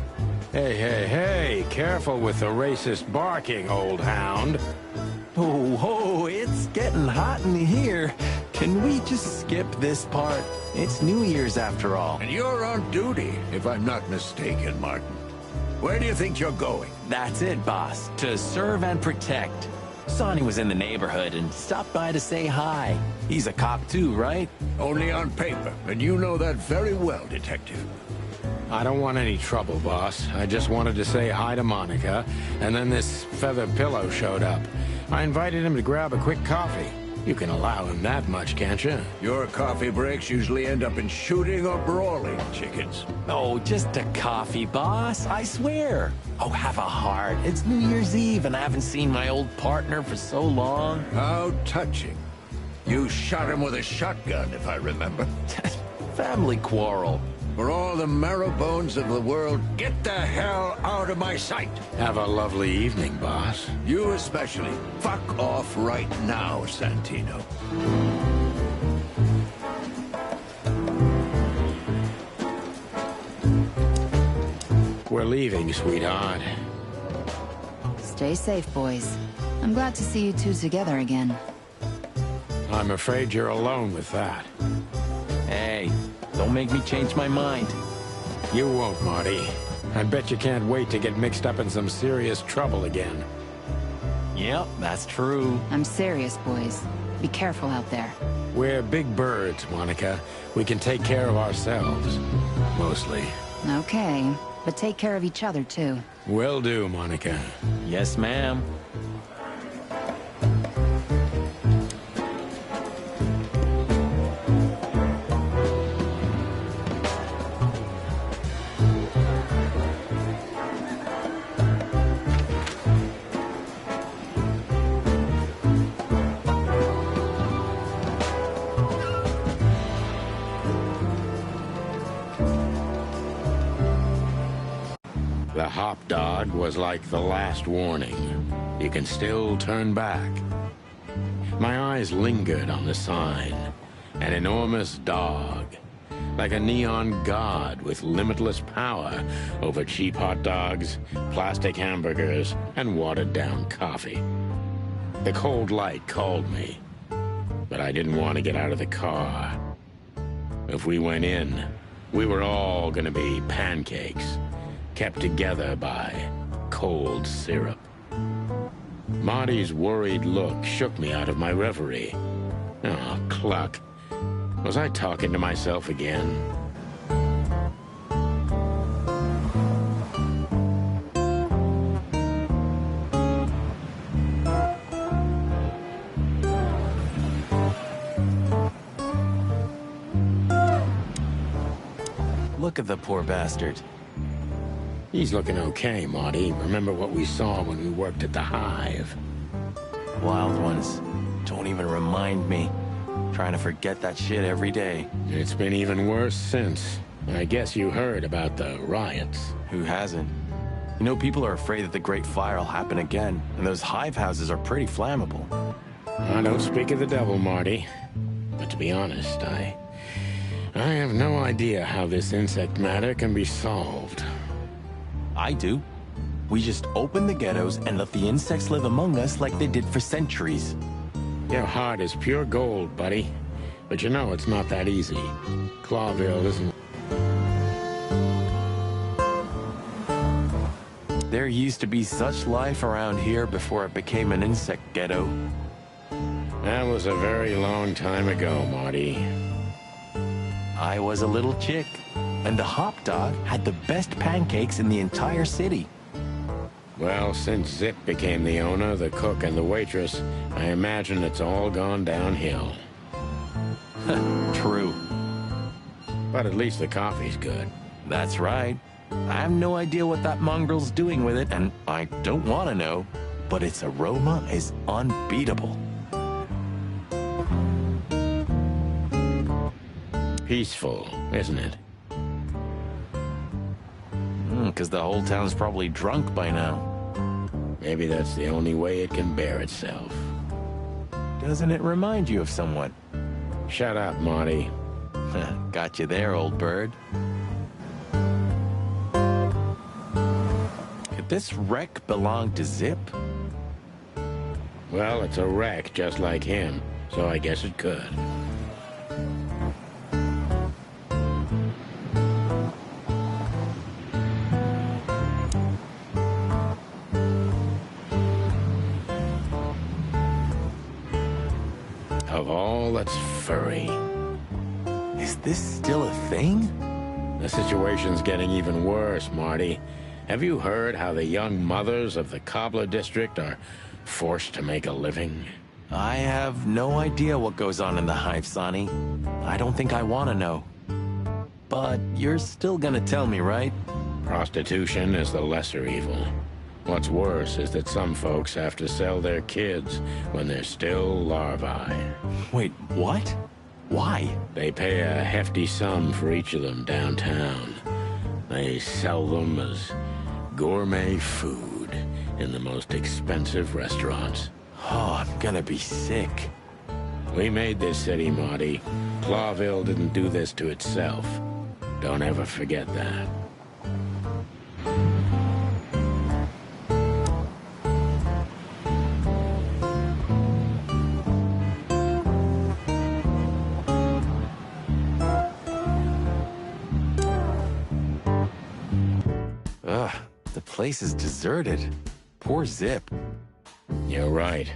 Hey, careful with the racist barking, old hound. Oh, it's getting hot in here. Can we just skip this part? It's New Year's after all. And you're on duty, if I'm not mistaken, Martin. Where do you think you're going? That's it, boss. To serve and protect. Sonny was in the neighborhood and stopped by to say hi. He's a cop too, right? Only on paper, and you know that very well, Detective. I don't want any trouble, boss. I just wanted to say hi to Monica, and then this feather pillow showed up. I invited him to grab a quick coffee. You can allow him that much, can't you? Your coffee breaks usually end up in shooting or brawling, chickens. Oh, just a coffee, boss. I swear. Oh, have a heart. It's New Year's Eve, and I haven't seen my old partner for so long. How touching. You shot him with a shotgun, if I remember. Family quarrel. For all the marrow bones of the world, get the hell out of my sight! Have a lovely evening, boss. You especially. Fuck off right now, Santino. We're leaving, sweetheart. Stay safe, boys. I'm glad to see you two together again. I'm afraid you're alone with that. Hey, don't make me change my mind. You won't, Marty. I bet you can't wait to get mixed up in some serious trouble again. Yep, that's true. I'm serious, boys. Be careful out there. We're big birds, Monica. We can take care of ourselves. Mostly. Okay, but take care of each other, too. Will do, Monica. Yes, ma'am. The hop dog was like the last warning. You can still turn back. My eyes lingered on the sign. An enormous dog. Like a neon god with limitless power over cheap hot dogs, plastic hamburgers, and watered-down coffee. The cold light called me, but I didn't want to get out of the car. If we went in, we were all gonna be pancakes, kept together by cold syrup. Marty's worried look shook me out of my reverie. Oh, cluck. Was I talking to myself again? Look at the poor bastard. He's looking okay, Marty. Remember what we saw when we worked at the Hive. Wild ones. Don't even remind me. Trying to forget that shit every day. It's been even worse since. I guess you heard about the riots. Who hasn't? You know, people are afraid that the Great Fire will happen again, and those hive houses are pretty flammable. I don't speak of the devil, Marty. But to be honest, I have no idea how this insect matter can be solved. I do. We just open the ghettos and let the insects live among us like they did for centuries. Your heart is pure gold, buddy. But you know it's not that easy. Clawville isn't... There used to be such life around here before it became an insect ghetto. That was a very long time ago, Marty. I was a little chick, and the hop dog had the best pancakes in the entire city. Well, since Zip became the owner, the cook, and the waitress, I imagine it's all gone downhill. True. But at least the coffee's good. That's right. I have no idea what that mongrel's doing with it, and I don't want to know, but its aroma is unbeatable. Peaceful, isn't it? Because the whole town's probably drunk by now. Maybe that's the only way it can bear itself. Doesn't it remind you of someone? Shut up, Marty. Got you there, old bird. Could this wreck belong to Zip? Well, it's a wreck just like him, so I guess it could. Of all that's furry. Is this still a thing? The situation's getting even worse, Marty. Have you heard how the young mothers of the Cobbler District are forced to make a living? I have no idea what goes on in the hive, Sonny. I don't think I want to know. But you're still gonna tell me, right? Prostitution is the lesser evil. What's worse is that some folks have to sell their kids when they're still larvae. Wait, what? Why? They pay a hefty sum for each of them downtown. They sell them as gourmet food in the most expensive restaurants. Oh, I'm gonna be sick. We made this city, Marty. Clawville didn't do this to itself. Don't ever forget that. Ugh, the place is deserted. Poor Zip. You're right.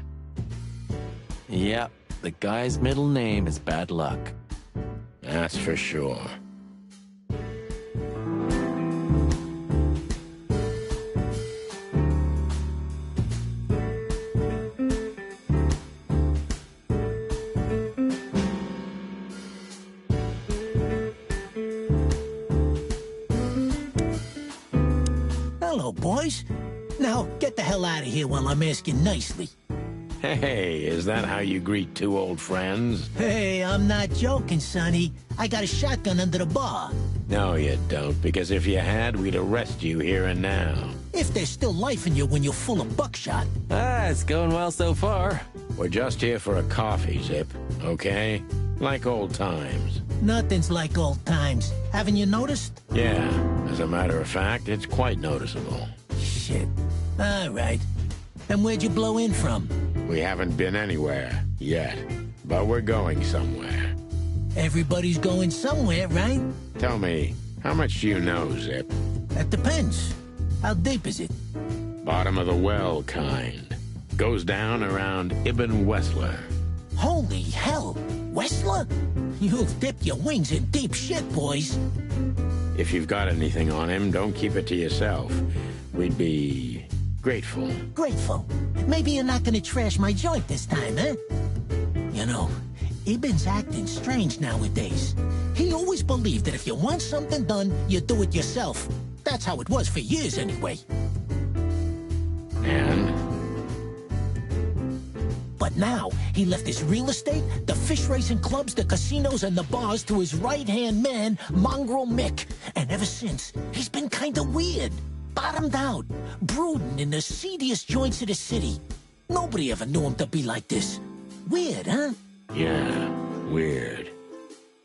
Yep, the guy's middle name is Bad Luck. That's for sure. Hello, boys. Now, get the hell out of here while I'm asking nicely. Hey, is that how you greet two old friends? Hey, I'm not joking, Sonny. I got a shotgun under the bar. No, you don't, because if you had, we'd arrest you here and now. If there's still life in you when you're full of buckshot. Ah, it's going well so far. We're just here for a coffee, Zip, okay? Like old times. Nothing's like old times. Haven't you noticed? Yeah, as a matter of fact, it's quite noticeable. Shit. All right. And where'd you blow in from? We haven't been anywhere yet, but we're going somewhere. Everybody's going somewhere, right? Tell me, how much do you know, Zip? That depends. How deep is it? Bottom of the well kind. Goes down around Ibn Wessler. Holy hell! Wessler? You've dipped your wings in deep shit, boys. If you've got anything on him, don't keep it to yourself. We'd be grateful. Grateful? Maybe you're not gonna trash my joint this time, eh? You know, Ibn's acting strange nowadays. He always believed that if you want something done, you do it yourself. That's how it was for years, anyway. And? But now, he left his real estate, the fish racing clubs, the casinos, and the bars to his right-hand man, Mongrel Mick. And ever since, he's been kinda weird. Bottomed out, brooding in the seediest joints of the city. Nobody ever knew him to be like this. Weird, huh? Yeah, weird.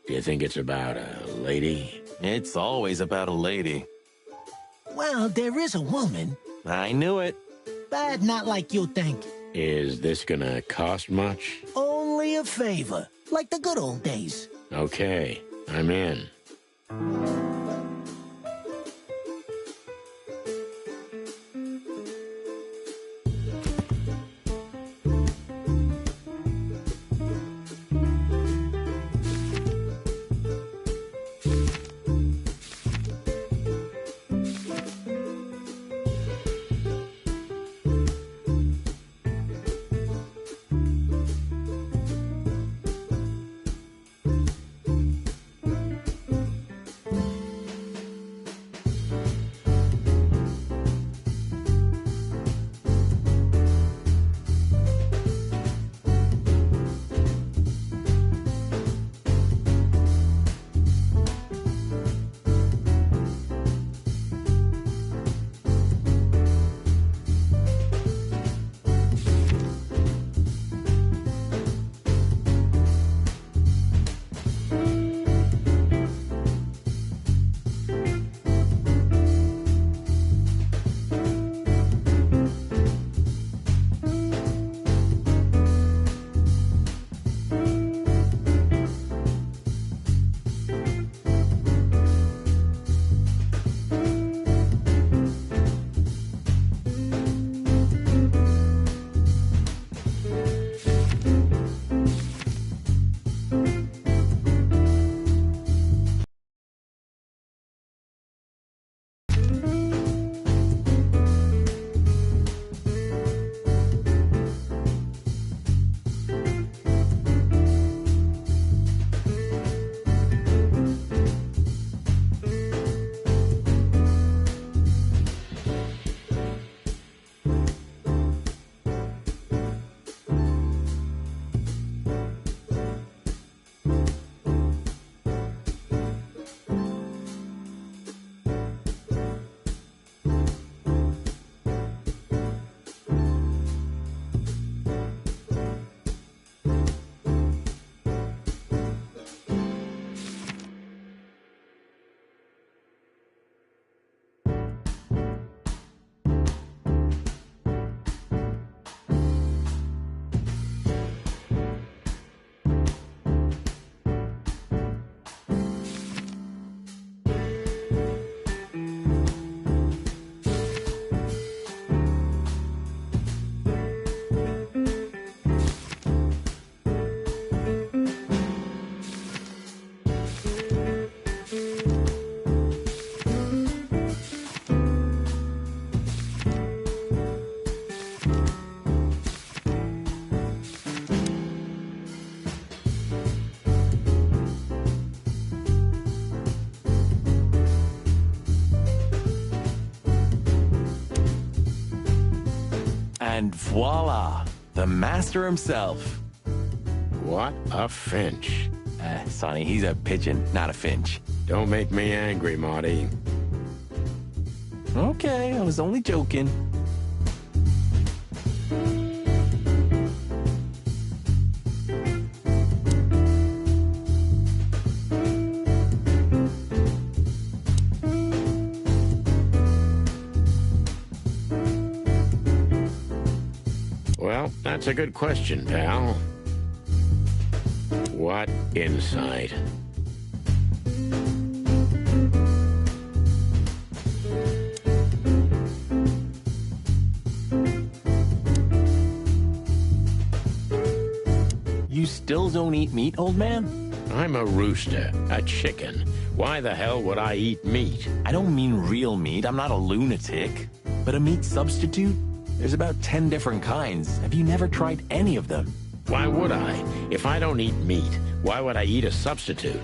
Do you think it's about a lady? It's always about a lady. Well, there is a woman. I knew it. But not like you think. Is this gonna cost much? Only a favor, like the good old days. Okay, I'm in. And voila, the master himself. What a finch. Sonny, he's a pigeon, not a finch. Don't make me angry, Marty. Okay, I was only joking. Well, that's a good question, pal. What insight? You still don't eat meat, old man? I'm a rooster, a chicken. Why the hell would I eat meat? I don't mean real meat. I'm not a lunatic. But a meat substitute? There's about 10 different kinds. Have you never tried any of them? Why would I? If I don't eat meat, why would I eat a substitute?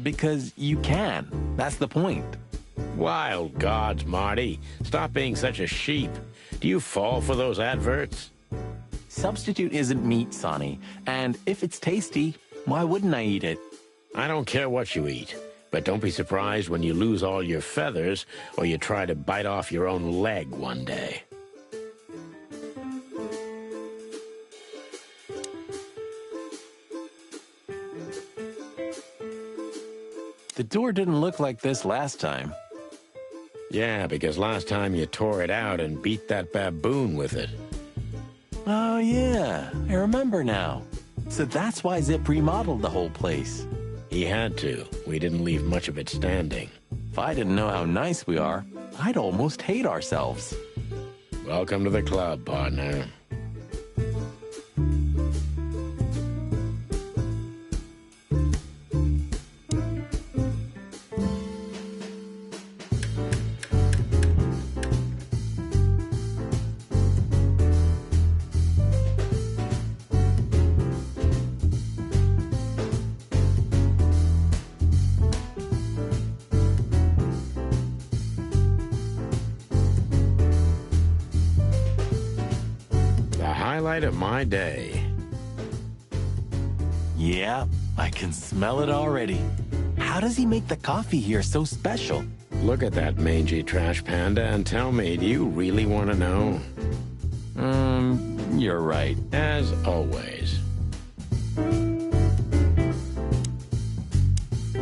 Because you can. That's the point. Wild gods, Marty. Stop being such a sheep. Do you fall for those adverts? Substitute isn't meat, Sonny. And if it's tasty, why wouldn't I eat it? I don't care what you eat. But don't be surprised when you lose all your feathers or you try to bite off your own leg one day. The door didn't look like this last time. Yeah, because last time you tore it out and beat that baboon with it. Oh, yeah. I remember now. So that's why Zip remodeled the whole place. He had to. We didn't leave much of it standing. If I didn't know how nice we are, I'd almost hate ourselves. Welcome to the club, partner. Highlight of my day. Yeah, I can smell it already. How does he make the coffee here so special? Look at that mangy trash panda and tell me, do you really want to know? You're right. As always.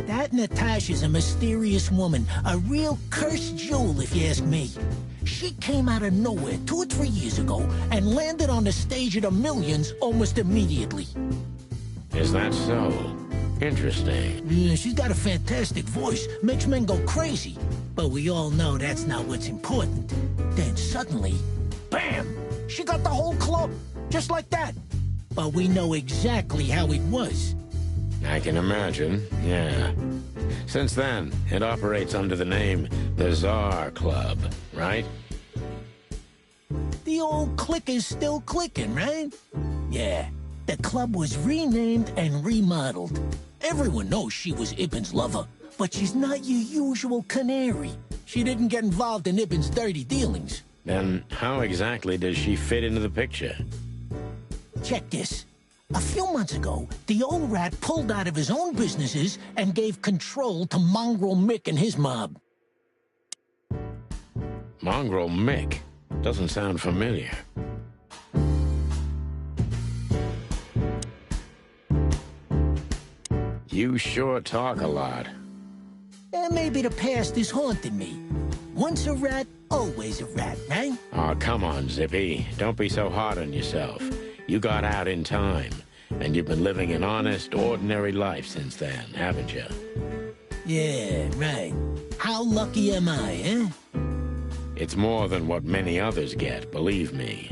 That Natasha's a mysterious woman, a real cursed jewel if you ask me. She came out of nowhere 2 or 3 years ago and landed on the stage of the Millions almost immediately. Is that so? Interesting. Yeah, she's got a fantastic voice, makes men go crazy. But we all know that's not what's important. Then suddenly, bam! She got the whole club, just like that. But we know exactly how it was. I can imagine, yeah. Since then, it operates under the name the Czar Club, right? The old click is still clicking, right? Yeah, the club was renamed and remodeled. Everyone knows she was Ibn's lover, but she's not your usual canary. She didn't get involved in Ibn's dirty dealings. Then how exactly does she fit into the picture? Check this. A few months ago, the old rat pulled out of his own businesses and gave control to Mongrel Mick and his mob. Mongrel Mick? Doesn't sound familiar. You sure talk a lot. Maybe the past is haunting me. Once a rat, always a rat, right? Oh, come on, Zippy. Don't be so hard on yourself. You got out in time, and you've been living an honest, ordinary life since then, haven't you? Yeah, right. How lucky am I, eh? It's more than what many others get, believe me.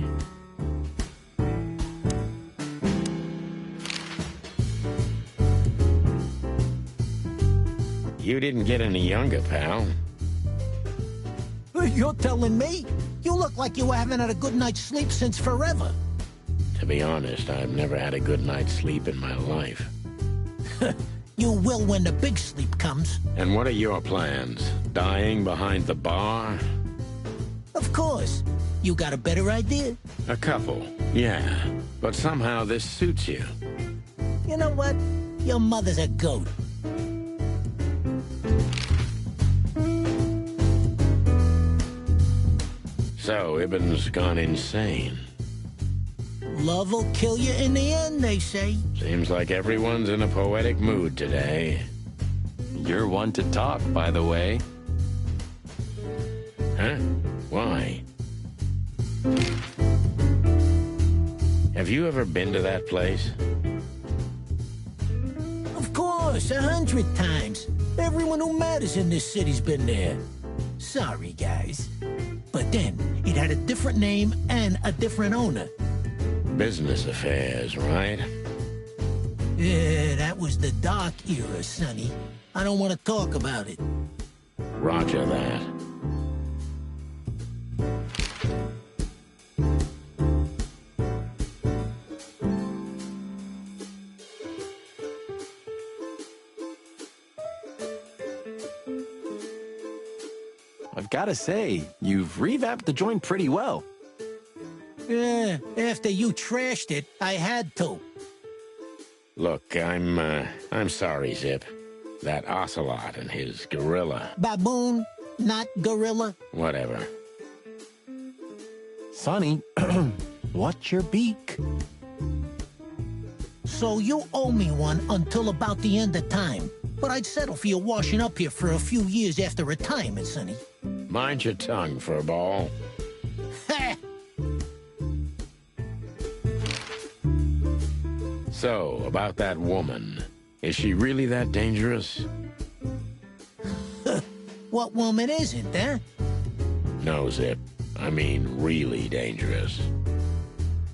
You didn't get any younger, pal. You're telling me? You look like you haven't had a good night's sleep since forever. To be honest, I've never had a good night's sleep in my life. You will when the big sleep comes. And what are your plans? Dying behind the bar? Of course. You got a better idea? A couple, yeah. But somehow this suits you. You know what? Your mother's a goat. So, Ibn's gone insane. Love will kill you in the end, they say. Seems like everyone's in a poetic mood today. You're one to talk, by the way. Huh? Why? Have you ever been to that place? Of course, 100 times. Everyone who matters in this city's been there. Sorry, guys. But then, it had a different name and a different owner. Business affairs, right? Yeah, that was the dark era, Sonny. I don't want to talk about it. Roger that. I've got to say, you've revamped the joint pretty well. Yeah, after you trashed it, I had to. Look, I'm sorry, Zip. That ocelot and his gorilla. Baboon, not gorilla. Whatever. Sonny, what's your beak? So you owe me one until about the end of time. But I'd settle for you washing up here for a few years after retirement, Sonny. Mind your tongue, furball. Ha! So, about that woman. Is she really that dangerous? What woman isn't, huh? No, Zip. I mean really dangerous.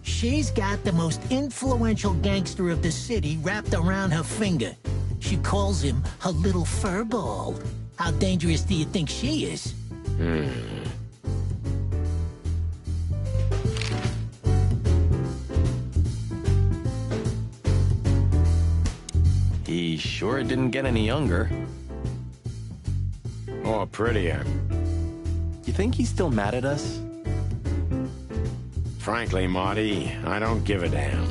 She's got the most influential gangster of the city wrapped around her finger. She calls him her little furball. How dangerous do you think she is? He sure didn't get any younger. Or prettier. You think he's still mad at us? Frankly, Marty, I don't give a damn.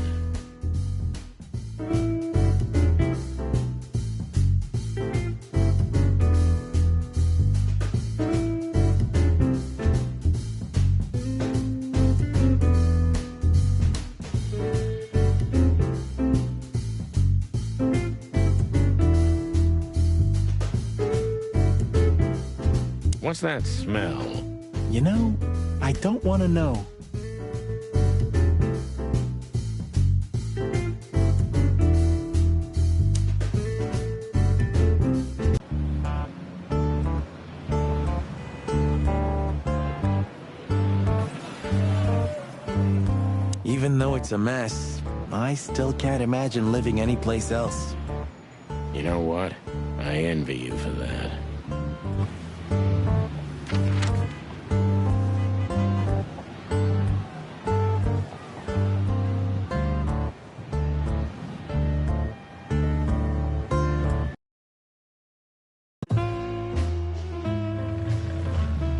What's that smell? You know, I don't want to know. Even though it's a mess, I still can't imagine living anyplace else. You know what? I envy you for that.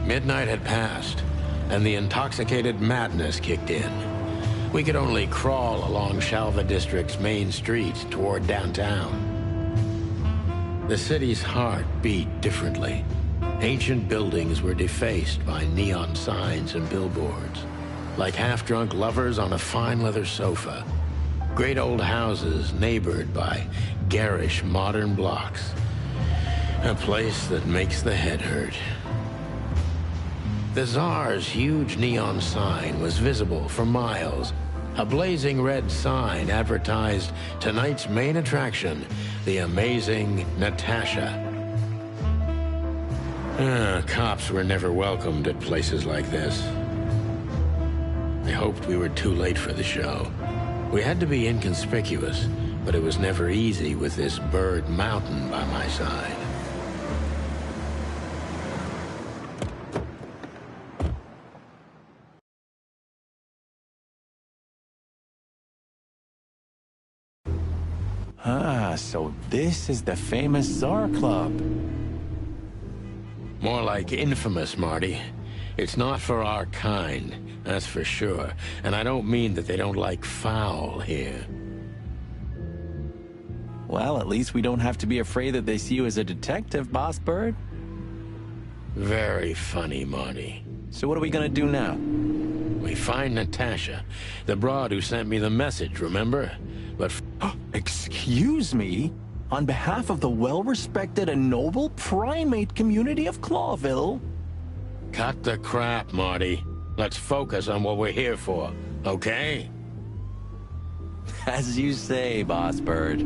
Midnight had passed, and the intoxicated madness kicked in. We could only crawl along Shalva District's main street toward downtown. The city's heart beat differently. Ancient buildings were defaced by neon signs and billboards, like half-drunk lovers on a fine leather sofa. Great old houses neighbored by garish modern blocks. A place that makes the head hurt. The Tsar's huge neon sign was visible for miles. A blazing red sign advertised tonight's main attraction, the amazing Natasha. Cops were never welcomed at places like this. I hoped we were too late for the show. We had to be inconspicuous, but it was never easy with this bird mountain by my side. Ah, so this is the famous Tsar Club. More like infamous, Marty. It's not for our kind, that's for sure. And I don't mean that they don't like foul here. Well, at least we don't have to be afraid that they see you as a detective, Boss Bird. Very funny, Marty. So what are we gonna do now? We find Natasha, the broad who sent me the message, remember? But excuse me? On behalf of the well-respected and noble primate community of Clawville? Cut the crap, Marty. Let's focus on what we're here for, okay? As you say, Boss Bird.